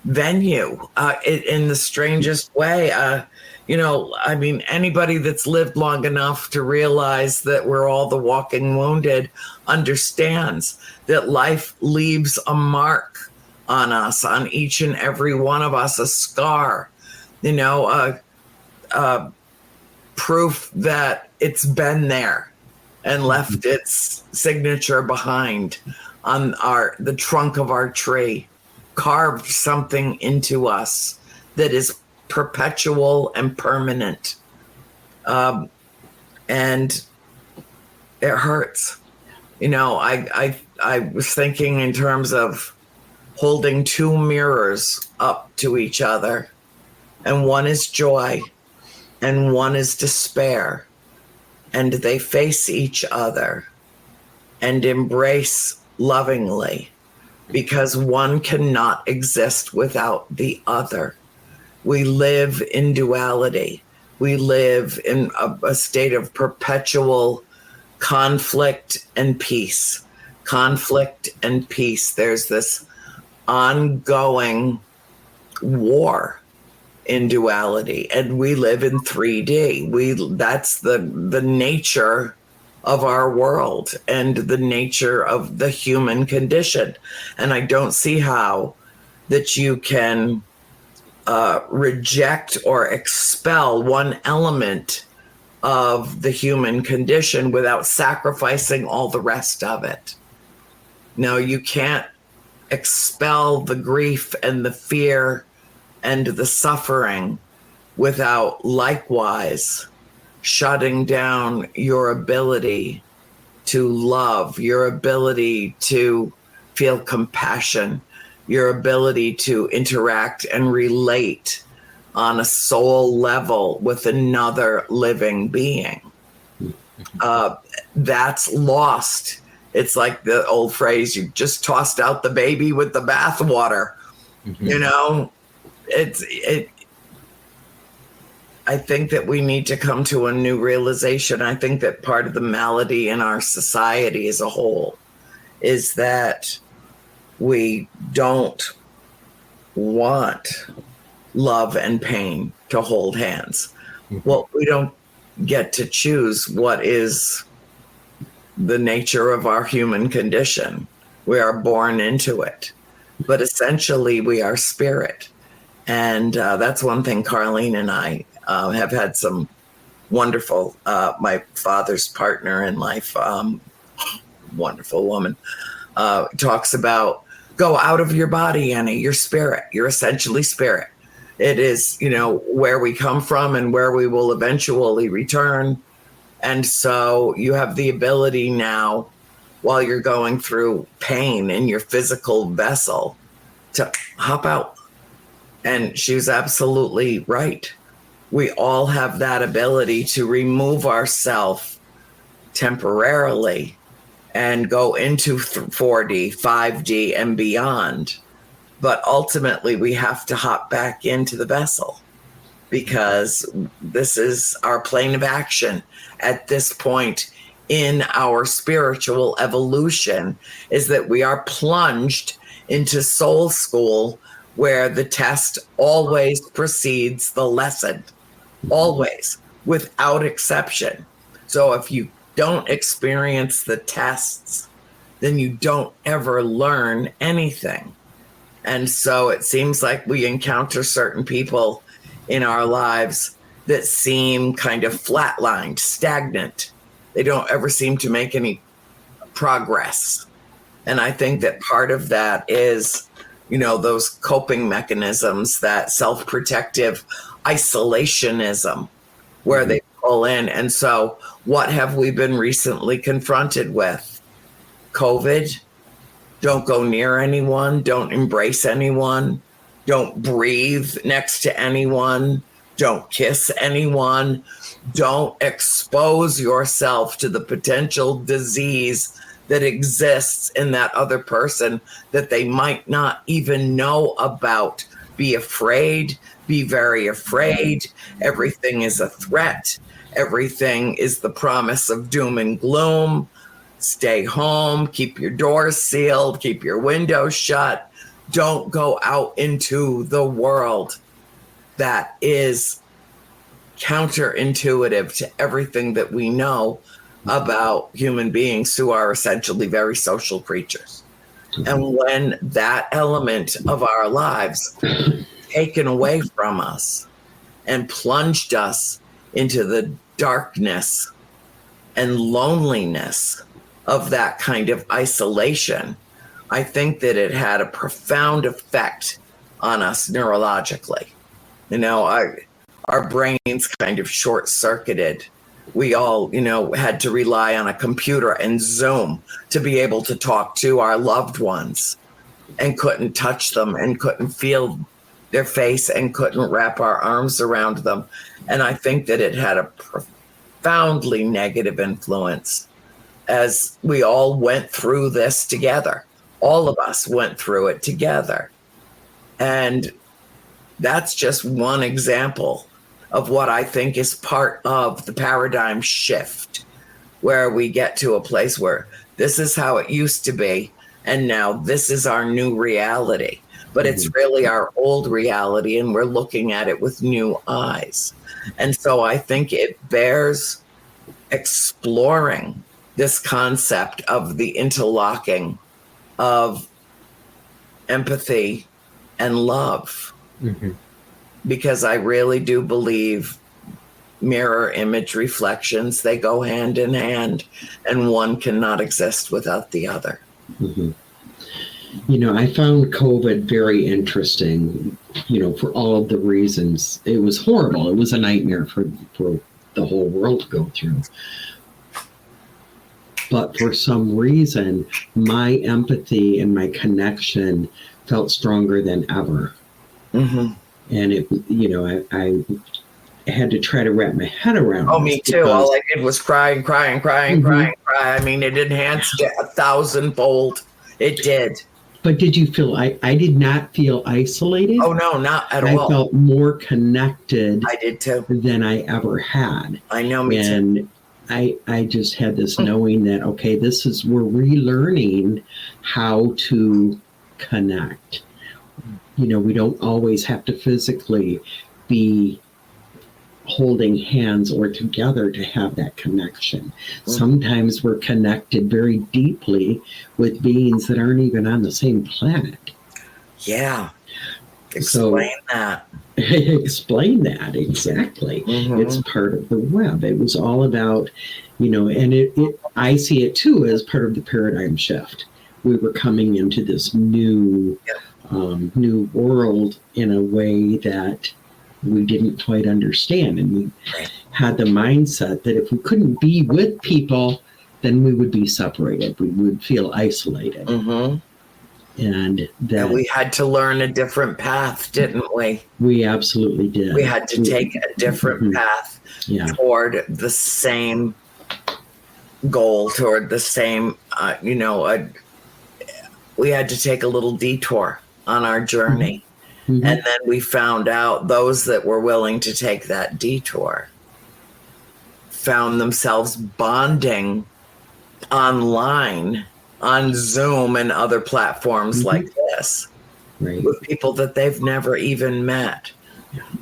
venue, in the strangest way. Anybody that's lived long enough to realize that we're all the walking wounded understands that life leaves a mark on us, on each and every one of us, a scar, proof that it's been there and left its signature behind on the trunk of our tree, carved something into us that is perpetual and permanent. And it hurts. I was thinking in terms of holding two mirrors up to each other, and one is joy and one is despair, and they face each other and embrace lovingly, because one cannot exist without the other. We live in duality. We live in a state of perpetual conflict and peace. Conflict and peace. There's this ongoing war in duality, and we live in 3D. That's the nature of our world and the nature of the human condition. And I don't see how that you can reject or expel one element of the human condition without sacrificing all the rest of it. No, you can't expel the grief and the fear and the suffering without likewise shutting down your ability to love, your ability to feel compassion, your ability to interact and relate on a soul level with another living being. That's lost. It's like the old phrase, you just tossed out the baby with the bathwater. I think that we need to come to a new realization. I think that part of the malady in our society as a whole is that we don't want love and pain to hold hands. Well, we don't get to choose what is the nature of our human condition. We are born into it. But essentially, we are spirit. And that's one thing Carlene and I have had some wonderful, my father's partner in life, wonderful woman, talks about go out of your body, Annie, your spirit, you're essentially spirit. It is, where we come from and where we will eventually return. And so you have the ability now, while you're going through pain in your physical vessel, to hop out. And she was absolutely right. We all have that ability to remove ourselves temporarily and go into 4D, 5D, and beyond. But ultimately, we have to hop back into the vessel because this is our plane of action at this point in our spiritual evolution, is that we are plunged into soul school where the test always precedes the lesson, always, without exception. So if you don't experience the tests, then you don't ever learn anything. And so it seems like we encounter certain people in our lives that seem kind of flatlined, stagnant. They don't ever seem to make any progress. And I think that part of that is, those coping mechanisms, that self-protective isolationism, where they pull in. And so what have we been recently confronted with? COVID. Don't go near anyone. Don't embrace anyone. Don't breathe next to anyone. Don't kiss anyone. Don't expose yourself to the potential disease that exists in that other person that they might not even know about. Be afraid. Be very afraid. Everything is a threat. Everything is the promise of doom and gloom. Stay home, keep your doors sealed, keep your windows shut. Don't go out into the world. That is counterintuitive to everything that we know about human beings who are essentially very social creatures. And when that element of our lives taken away from us and plunged us into the darkness and loneliness of that kind of isolation, I think that it had a profound effect on us neurologically. Our brains kind of short-circuited. We all, had to rely on a computer and Zoom to be able to talk to our loved ones, and couldn't touch them and couldn't feel their face and couldn't wrap our arms around them. And I think that it had a profoundly negative influence as we all went through this together. All of us went through it together. And that's just one example of what I think is part of the paradigm shift, where we get to a place where this is how it used to be, and now this is our new reality. But it's really our old reality, and we're looking at it with new eyes. And so I think it bears exploring this concept of the interlocking of empathy and love. Because I really do believe mirror image reflections, they go hand in hand, and one cannot exist without the other. I found COVID very interesting, for all of the reasons. It was horrible. It was a nightmare for the whole world to go through. But for some reason, my empathy and my connection felt stronger than ever. And it, I had to try to wrap my head around. Oh, me too. All I did was cry. I mean, it enhanced it 1,000-fold. It did. But did you feel, I did not feel isolated? Oh, no, not at all. I felt more connected. I did too. Than I ever had. I know, me too. And I just had this knowing that, okay, we're relearning how to connect. We don't always have to physically be holding hands or together to have that connection. Sometimes we're connected very deeply with beings that aren't even on the same planet. Yeah. Explain that. Explain that exactly. It's part of the web. It was all about, and I see it too as part of the paradigm shift. We were coming into this new world in a way that we didn't quite understand, and we had the mindset that if we couldn't be with people, then we would be separated. We would feel isolated. And we had to learn a different path, didn't we? We absolutely did. We had to take a different path toward the same goal, toward the same, we had to take a little detour on our journey. And then we found out those that were willing to take that detour found themselves bonding online on Zoom and other platforms like this with people that they've never even met.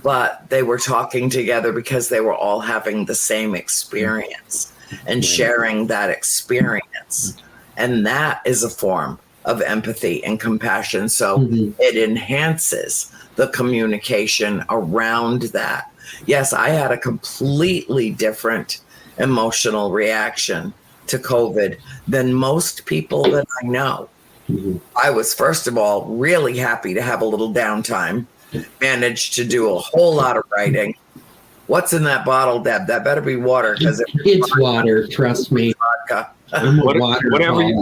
But they were talking together because they were all having the same experience and sharing that experience. And that is a form of empathy and compassion. So it enhances the communication around that. Yes, I had a completely different emotional reaction to COVID than most people that I know. I was, first of all, really happy to have a little downtime, managed to do a whole lot of writing. What's in that bottle, Deb? That better be water, because it's water, trust me. Vodka.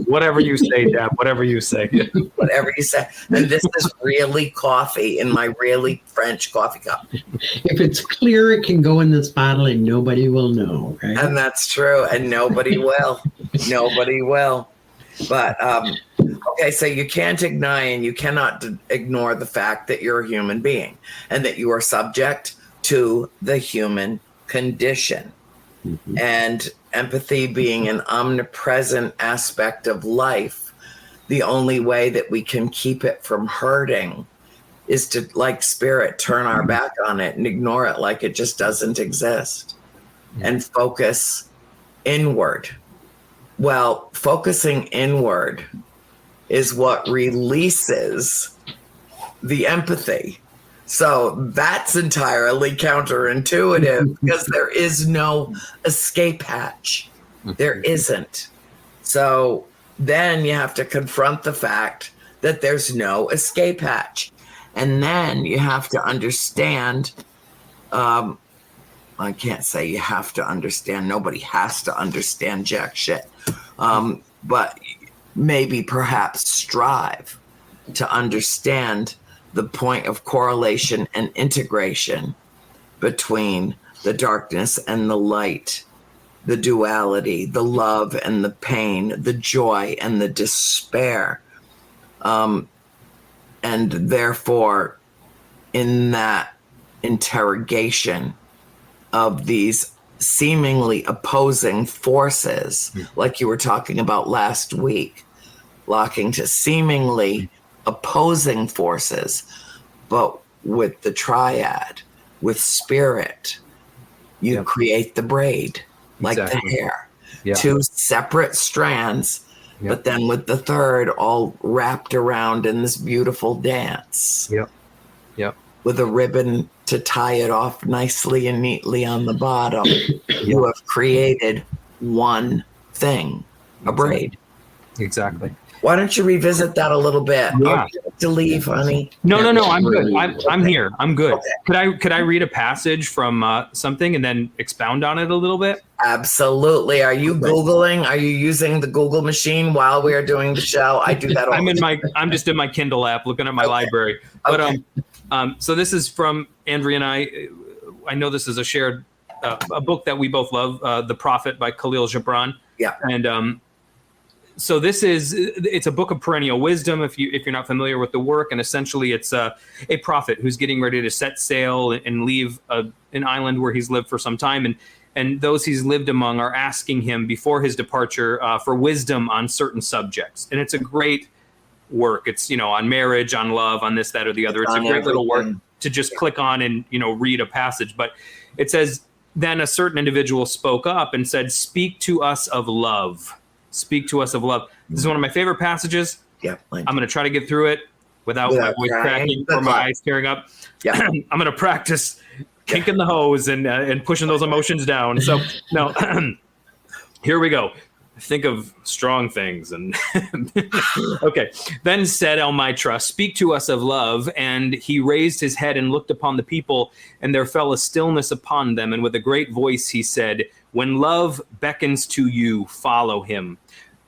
Whatever you say, Deb, whatever you say. Whatever you say. And this is really coffee in my really French coffee cup. If it's clear, it can go in this bottle and nobody will know, right? And that's true. And nobody will. Nobody will. But, okay, so you can't deny and you cannot ignore the fact that you're a human being and that you are subject to the human condition. And empathy being an omnipresent aspect of life, the only way that we can keep it from hurting is to, like spirit, turn our back on it and ignore it like it just doesn't exist and focus inward. Well, focusing inward is what releases the empathy. So that's entirely counterintuitive because there is no escape hatch. There isn't. So then you have to confront the fact that there's no escape hatch. And then you have to understand, I can't say you have to understand. Nobody has to understand jack shit. But maybe perhaps strive to understand the point of correlation and integration between the darkness and the light, the duality, the love and the pain, the joy and the despair. And therefore, in that interrogation of these seemingly opposing forces, like you were talking about last week, locking to seemingly opposing forces, but with the triad, with spirit, you create the braid, like the hair. Two separate strands, but then with the third all wrapped around in this beautiful dance. With a ribbon to tie it off nicely and neatly on the bottom. You have created one thing, a braid. Exactly. Why don't you revisit that a little bit? Yeah. To leave, honey. No, I'm good. I'm here. I'm good. Okay. Could I read a passage from something and then expound on it a little bit? Absolutely. Are you Googling? Are you using the Google machine while we are doing the show? I do that all the time. I'm just in my Kindle app looking at my library. But so this is from Andrea and I. I know this is a shared a book that we both love, The Prophet by Khalil Gibran. Yeah. And so it's a book of perennial wisdom if you're not familiar with the work, and essentially it's a prophet who's getting ready to set sail and leave an island where he's lived for some time, and those he's lived among are asking him before his departure for wisdom on certain subjects. And it's a great work. It's on marriage, on love, on this, that, or the other. It's a great little work to just click on and read a passage. But it says, then a certain individual spoke up and said, "Speak to us of love. Speak to us of love." This is one of my favorite passages. Yeah, I'm going to try to get through it. without my voice crying. cracking or my eyes tearing up. Yeah. I'm going to practice kinking the hose and pushing those emotions down. So no, here we go. Think of strong things. And okay. Then said Elmitra, speak to us of love. And he raised his head and looked upon the people, and there fell a stillness upon them. And with a great voice he said, when love beckons to you, follow him,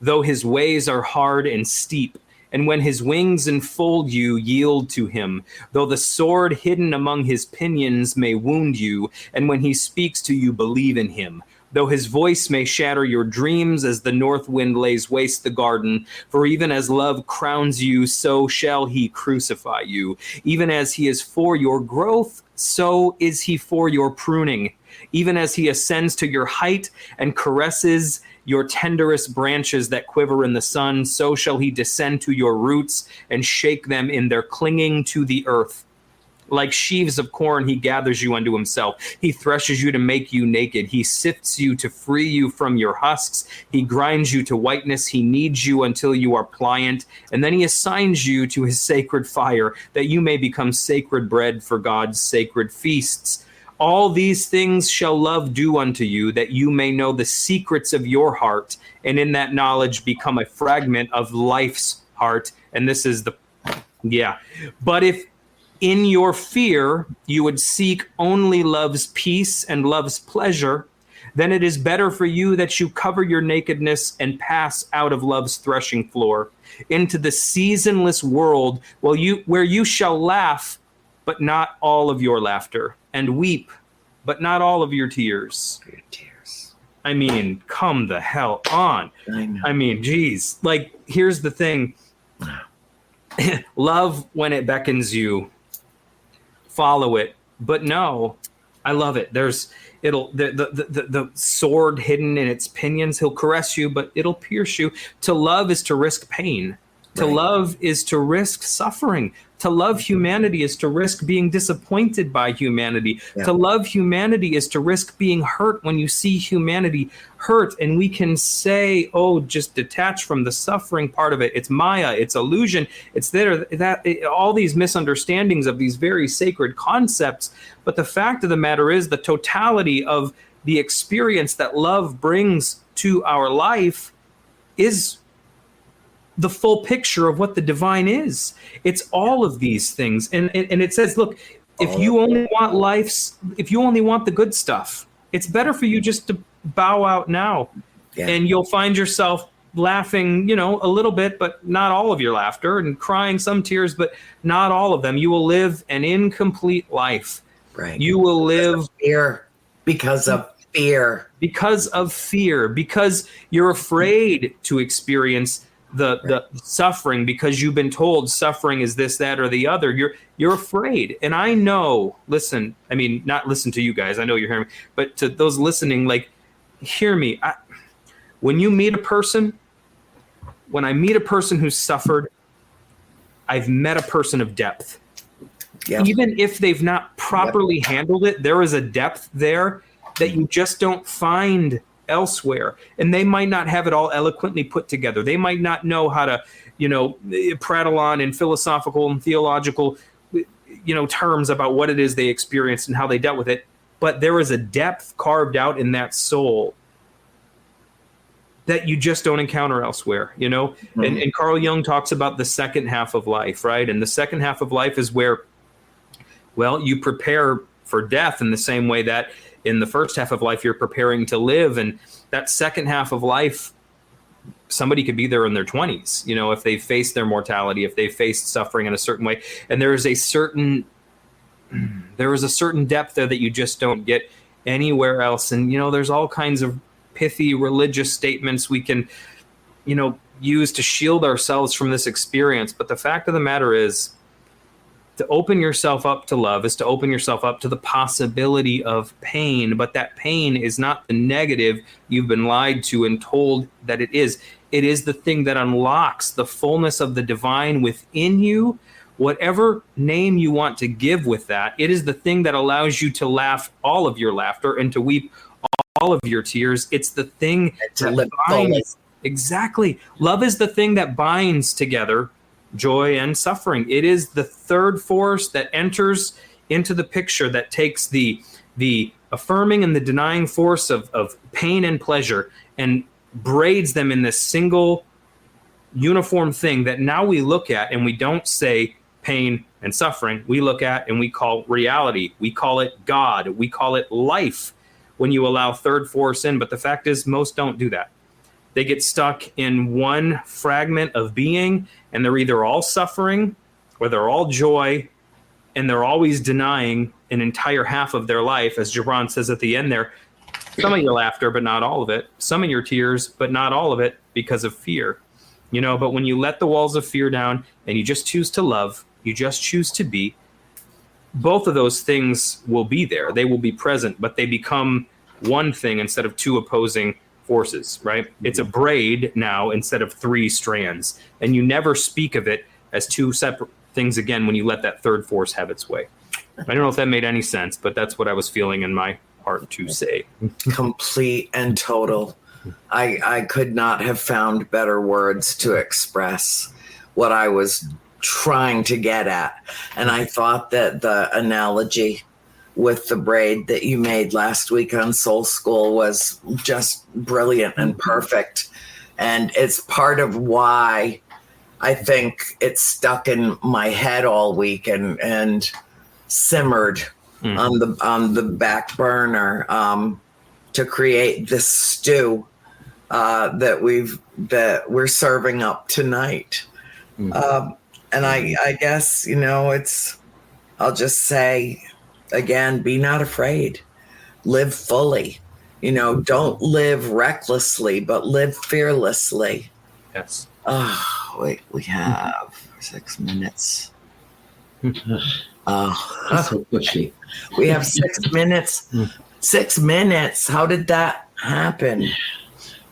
though his ways are hard and steep. And when his wings enfold you, yield to him, though the sword hidden among his pinions may wound you. And when he speaks to you, believe in him, though his voice may shatter your dreams as the north wind lays waste the garden. For even as love crowns you, so shall he crucify you. Even as he is for your growth, so is he for your pruning. Even as he ascends to your height and caresses your tenderest branches that quiver in the sun, so shall he descend to your roots and shake them in their clinging to the earth. Like sheaves of corn, he gathers you unto himself. He threshes you to make you naked. He sifts you to free you from your husks. He grinds you to whiteness. He kneads you until you are pliant. And then he assigns you to his sacred fire, that you may become sacred bread for God's sacred feasts. All these things shall love do unto you, that you may know the secrets of your heart, and in that knowledge become a fragment of life's heart. And this is but if in your fear you would seek only love's peace and love's pleasure, then it is better for you that you cover your nakedness and pass out of love's threshing floor into the seasonless world, where you shall laugh, but not all of your laughter, and weep, but not all of your tears. I mean, come the hell on. I mean, geez. Like, here's the thing. Love, when it beckons you, follow it. But no, I love it. The sword hidden in its pinions, he'll caress you, but it'll pierce you. To love is to risk pain. To love is to risk suffering. To love humanity is to risk being disappointed by humanity. To love humanity is to risk being hurt when you see humanity hurt. And we can say, oh, just detach from the suffering part of it. It's Maya, it's illusion, it's all these misunderstandings of these very sacred concepts. But the fact of the matter is, the totality of the experience that love brings to our life is the full picture of what the divine is. It's all of these things. And it says, look, if you only want the good stuff, it's better for you just to bow out now. And you'll find yourself laughing, a little bit, but not all of your laughter, and crying some tears, but not all of them. You will live an incomplete life. Right. You will live because of fear, because you're afraid to experience the suffering, because you've been told suffering is this, that, or the other. You're afraid. And I know, not listen to you guys, I know you're hearing me, but to those listening, like, hear me. When I meet a person who's suffered, I've met a person of depth. Even if they've not properly handled it, there is a depth there that you just don't find elsewhere. And they might not have it all eloquently put together. They might not know how to, prattle on in philosophical and theological, terms about what it is they experienced and how they dealt with it. But there is a depth carved out in that soul that you just don't encounter elsewhere, Mm-hmm. And Carl Jung talks about the second half of life, right? And the second half of life is where, you prepare for death in the same way that in the first half of life, you're preparing to live. And that second half of life, somebody could be there in their 20s, if they face their mortality, if they faced suffering in a certain way. And there is a certain depth there that you just don't get anywhere else. And, there's all kinds of pithy religious statements we can, use to shield ourselves from this experience. But the fact of the matter is, to open yourself up to love is to open yourself up to the possibility of pain. But that pain is not the negative you've been lied to and told that it is. It is the thing that unlocks the fullness of the divine within you. Whatever name you want to give with that, it is the thing that allows you to laugh all of your laughter and to weep all of your tears. It's the thing to live fully. Exactly. Love is the thing that binds together joy, and suffering. It is the third force that enters into the picture, that takes the affirming and the denying force of pain and pleasure and braids them in this single uniform thing that now we look at, and we don't say pain and suffering. We look at and we call reality. We call it God. We call it life when you allow third force in. But the fact is, most don't do that. They get stuck in one fragment of being, and they're either all suffering or they're all joy, and they're always denying an entire half of their life. As Gibran says at the end there, some of your laughter, but not all of it. Some of your tears, but not all of it, because of fear. You know, but when you let the walls of fear down and you just choose to love, you just choose to be, both of those things will be there. They will be present, but they become one thing instead of two opposing forces, right? It's a braid now instead of three strands. And you never speak of it as two separate things again when you let that third force have its way. I don't know if that made any sense, but that's what I was feeling in my heart to say. Complete and total. I could not have found better words to express what I was trying to get at. And I thought that the analogy with the braid that you made last week on Soul School was just brilliant and perfect. And it's part of why I think it stuck in my head all week and simmered on the back burner to create this stew that we're serving up tonight. And I guess, you know, I'll just say again, be not afraid, live fully, you know, don't live recklessly, but live fearlessly. Yes. Oh, wait, we have 6 minutes. That's so pushy. We have 6 minutes. 6 minutes. How did that happen?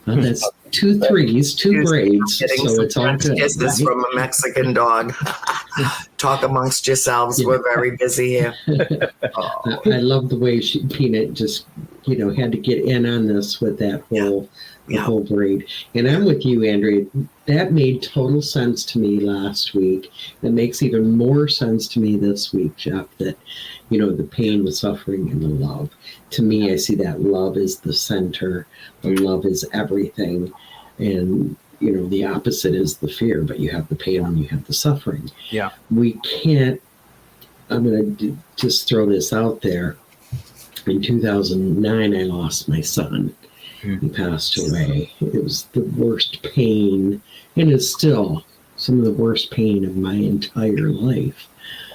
Well, that's 2 threes, 2 braids, Getting so some it's all French good. kisses from a Mexican dog. Talk amongst yourselves. We're very busy here. Oh. I love the way Peanut just, you know, had to get in on this with that whole whole braid. And I'm with you, Andrea. That made total sense to me last week. It makes even more sense to me this week, Jeff, that, you know, the pain, the suffering, and the love. To me, I see that love is the center. The love is everything. And, you know, the opposite is the fear, but you have the pain and you have the suffering. Yeah. We can't, I'm going to just throw this out there. In 2009, I lost my son. He passed away. It was the worst pain, and it's still some of the worst pain of my entire life.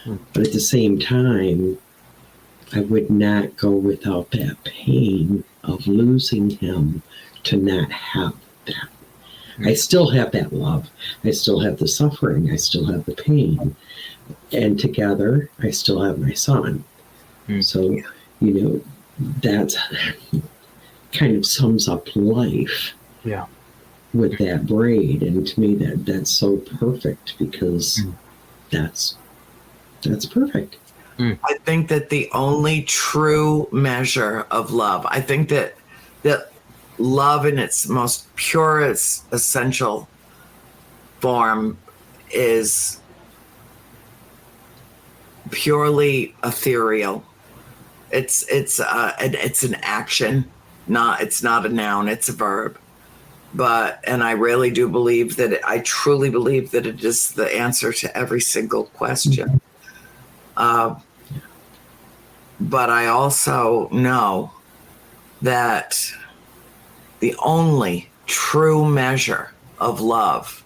But at the same time, I would not go without that pain of losing him to not have that. I still have that love. I still have the suffering. I still have the pain. And together, I still have my son. So, you know, that's kind of sums up life with that braid. And to me, that's so perfect, because that's perfect. I think that the only true measure of love, I think that love in its most purest essential form is purely ethereal. It's an action. It's not a noun, it's a verb. And I really do believe that I truly believe that it is the answer to every single question. But I also know that the only true measure of love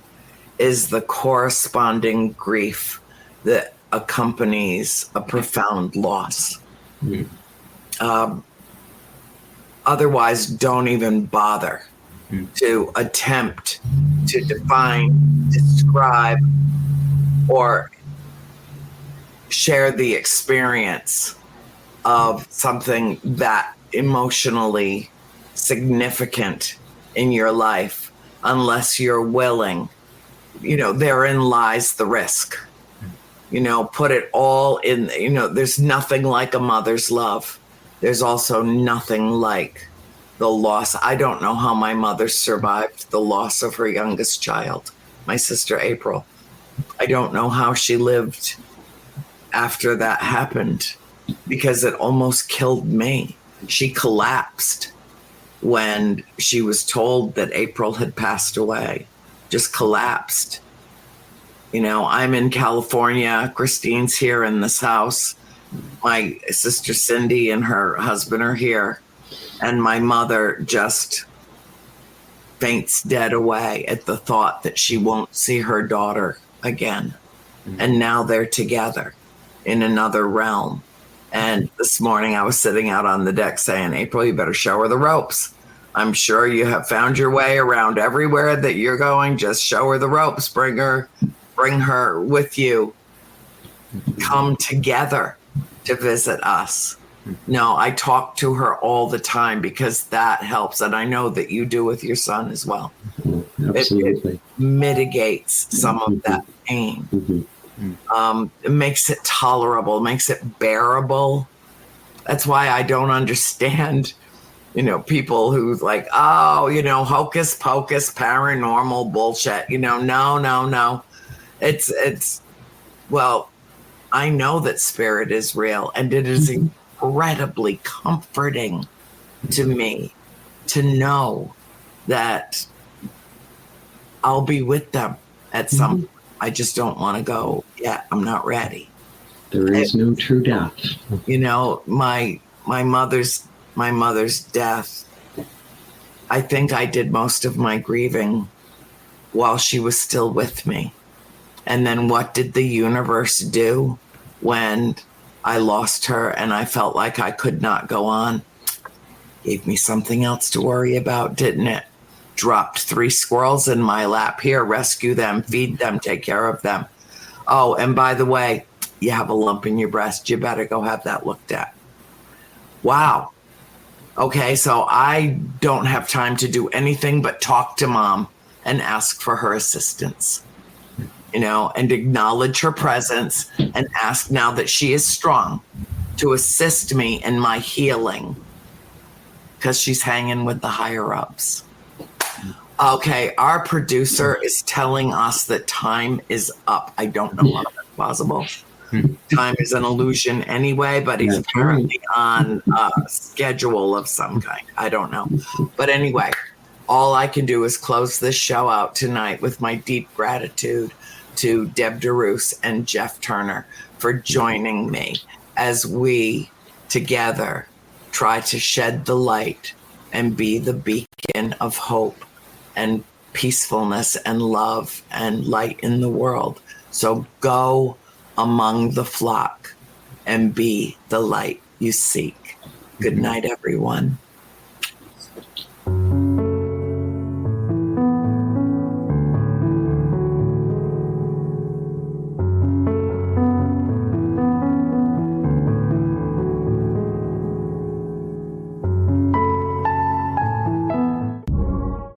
is the corresponding grief that accompanies a profound loss. Otherwise, don't even bother to attempt to define, describe, or share the experience of something that emotionally significant in your life unless you're willing. You know, therein lies the risk. You know, put it all in, you know, there's nothing like a mother's love. There's also nothing like the loss. I don't know how my mother survived the loss of her youngest child, my sister April. I don't know how she lived after that happened, because it almost killed me. She collapsed when she was told that April had passed away, just collapsed. You know, I'm in California. Christine's here in this house. My sister Cindy and her husband are here. And my mother just faints dead away at the thought that she won't see her daughter again. And now they're together in another realm. And this morning I was sitting out on the deck saying, April, you better show her the ropes. I'm sure you have found your way around everywhere that you're going. Just show her the ropes. Bring her with you. Come together to visit us. No, I talk to her all the time because that helps. And I know that you do with your son as well. Absolutely. It mitigates some of that pain. It makes it tolerable, makes it bearable. That's why I don't understand, people who's like, oh, hocus pocus, paranormal bullshit. No. It's well, I know that spirit is real, and it is incredibly comforting to me to know that I'll be with them at some point. I just don't want to go yet. I'm not ready. There is no true death. My mother's death, I think I did most of my grieving while she was still with me. And then what did the universe do when I lost her and I felt like I could not go on? Gave me something else to worry about, didn't it? Dropped 3 squirrels in my lap. Here, rescue them, feed them, take care of them. Oh, and by the way, you have a lump in your breast. You better go have that looked at. Wow. Okay, so I don't have time to do anything but talk to mom and ask for her assistance, and acknowledge her presence and ask now that she is strong to assist me in my healing, because she's hanging with the higher ups. Okay, our producer is telling us that time is up. I don't know how that's possible. Time is an illusion anyway, but he's apparently on a schedule of some kind. I don't know. But anyway, all I can do is close this show out tonight with my deep gratitude to Deb DeRoos and Jeff Turner for joining me as we together try to shed the light and be the beacon of hope and peacefulness and love and light in the world. So go among the flock and be the light you seek. Good night, everyone.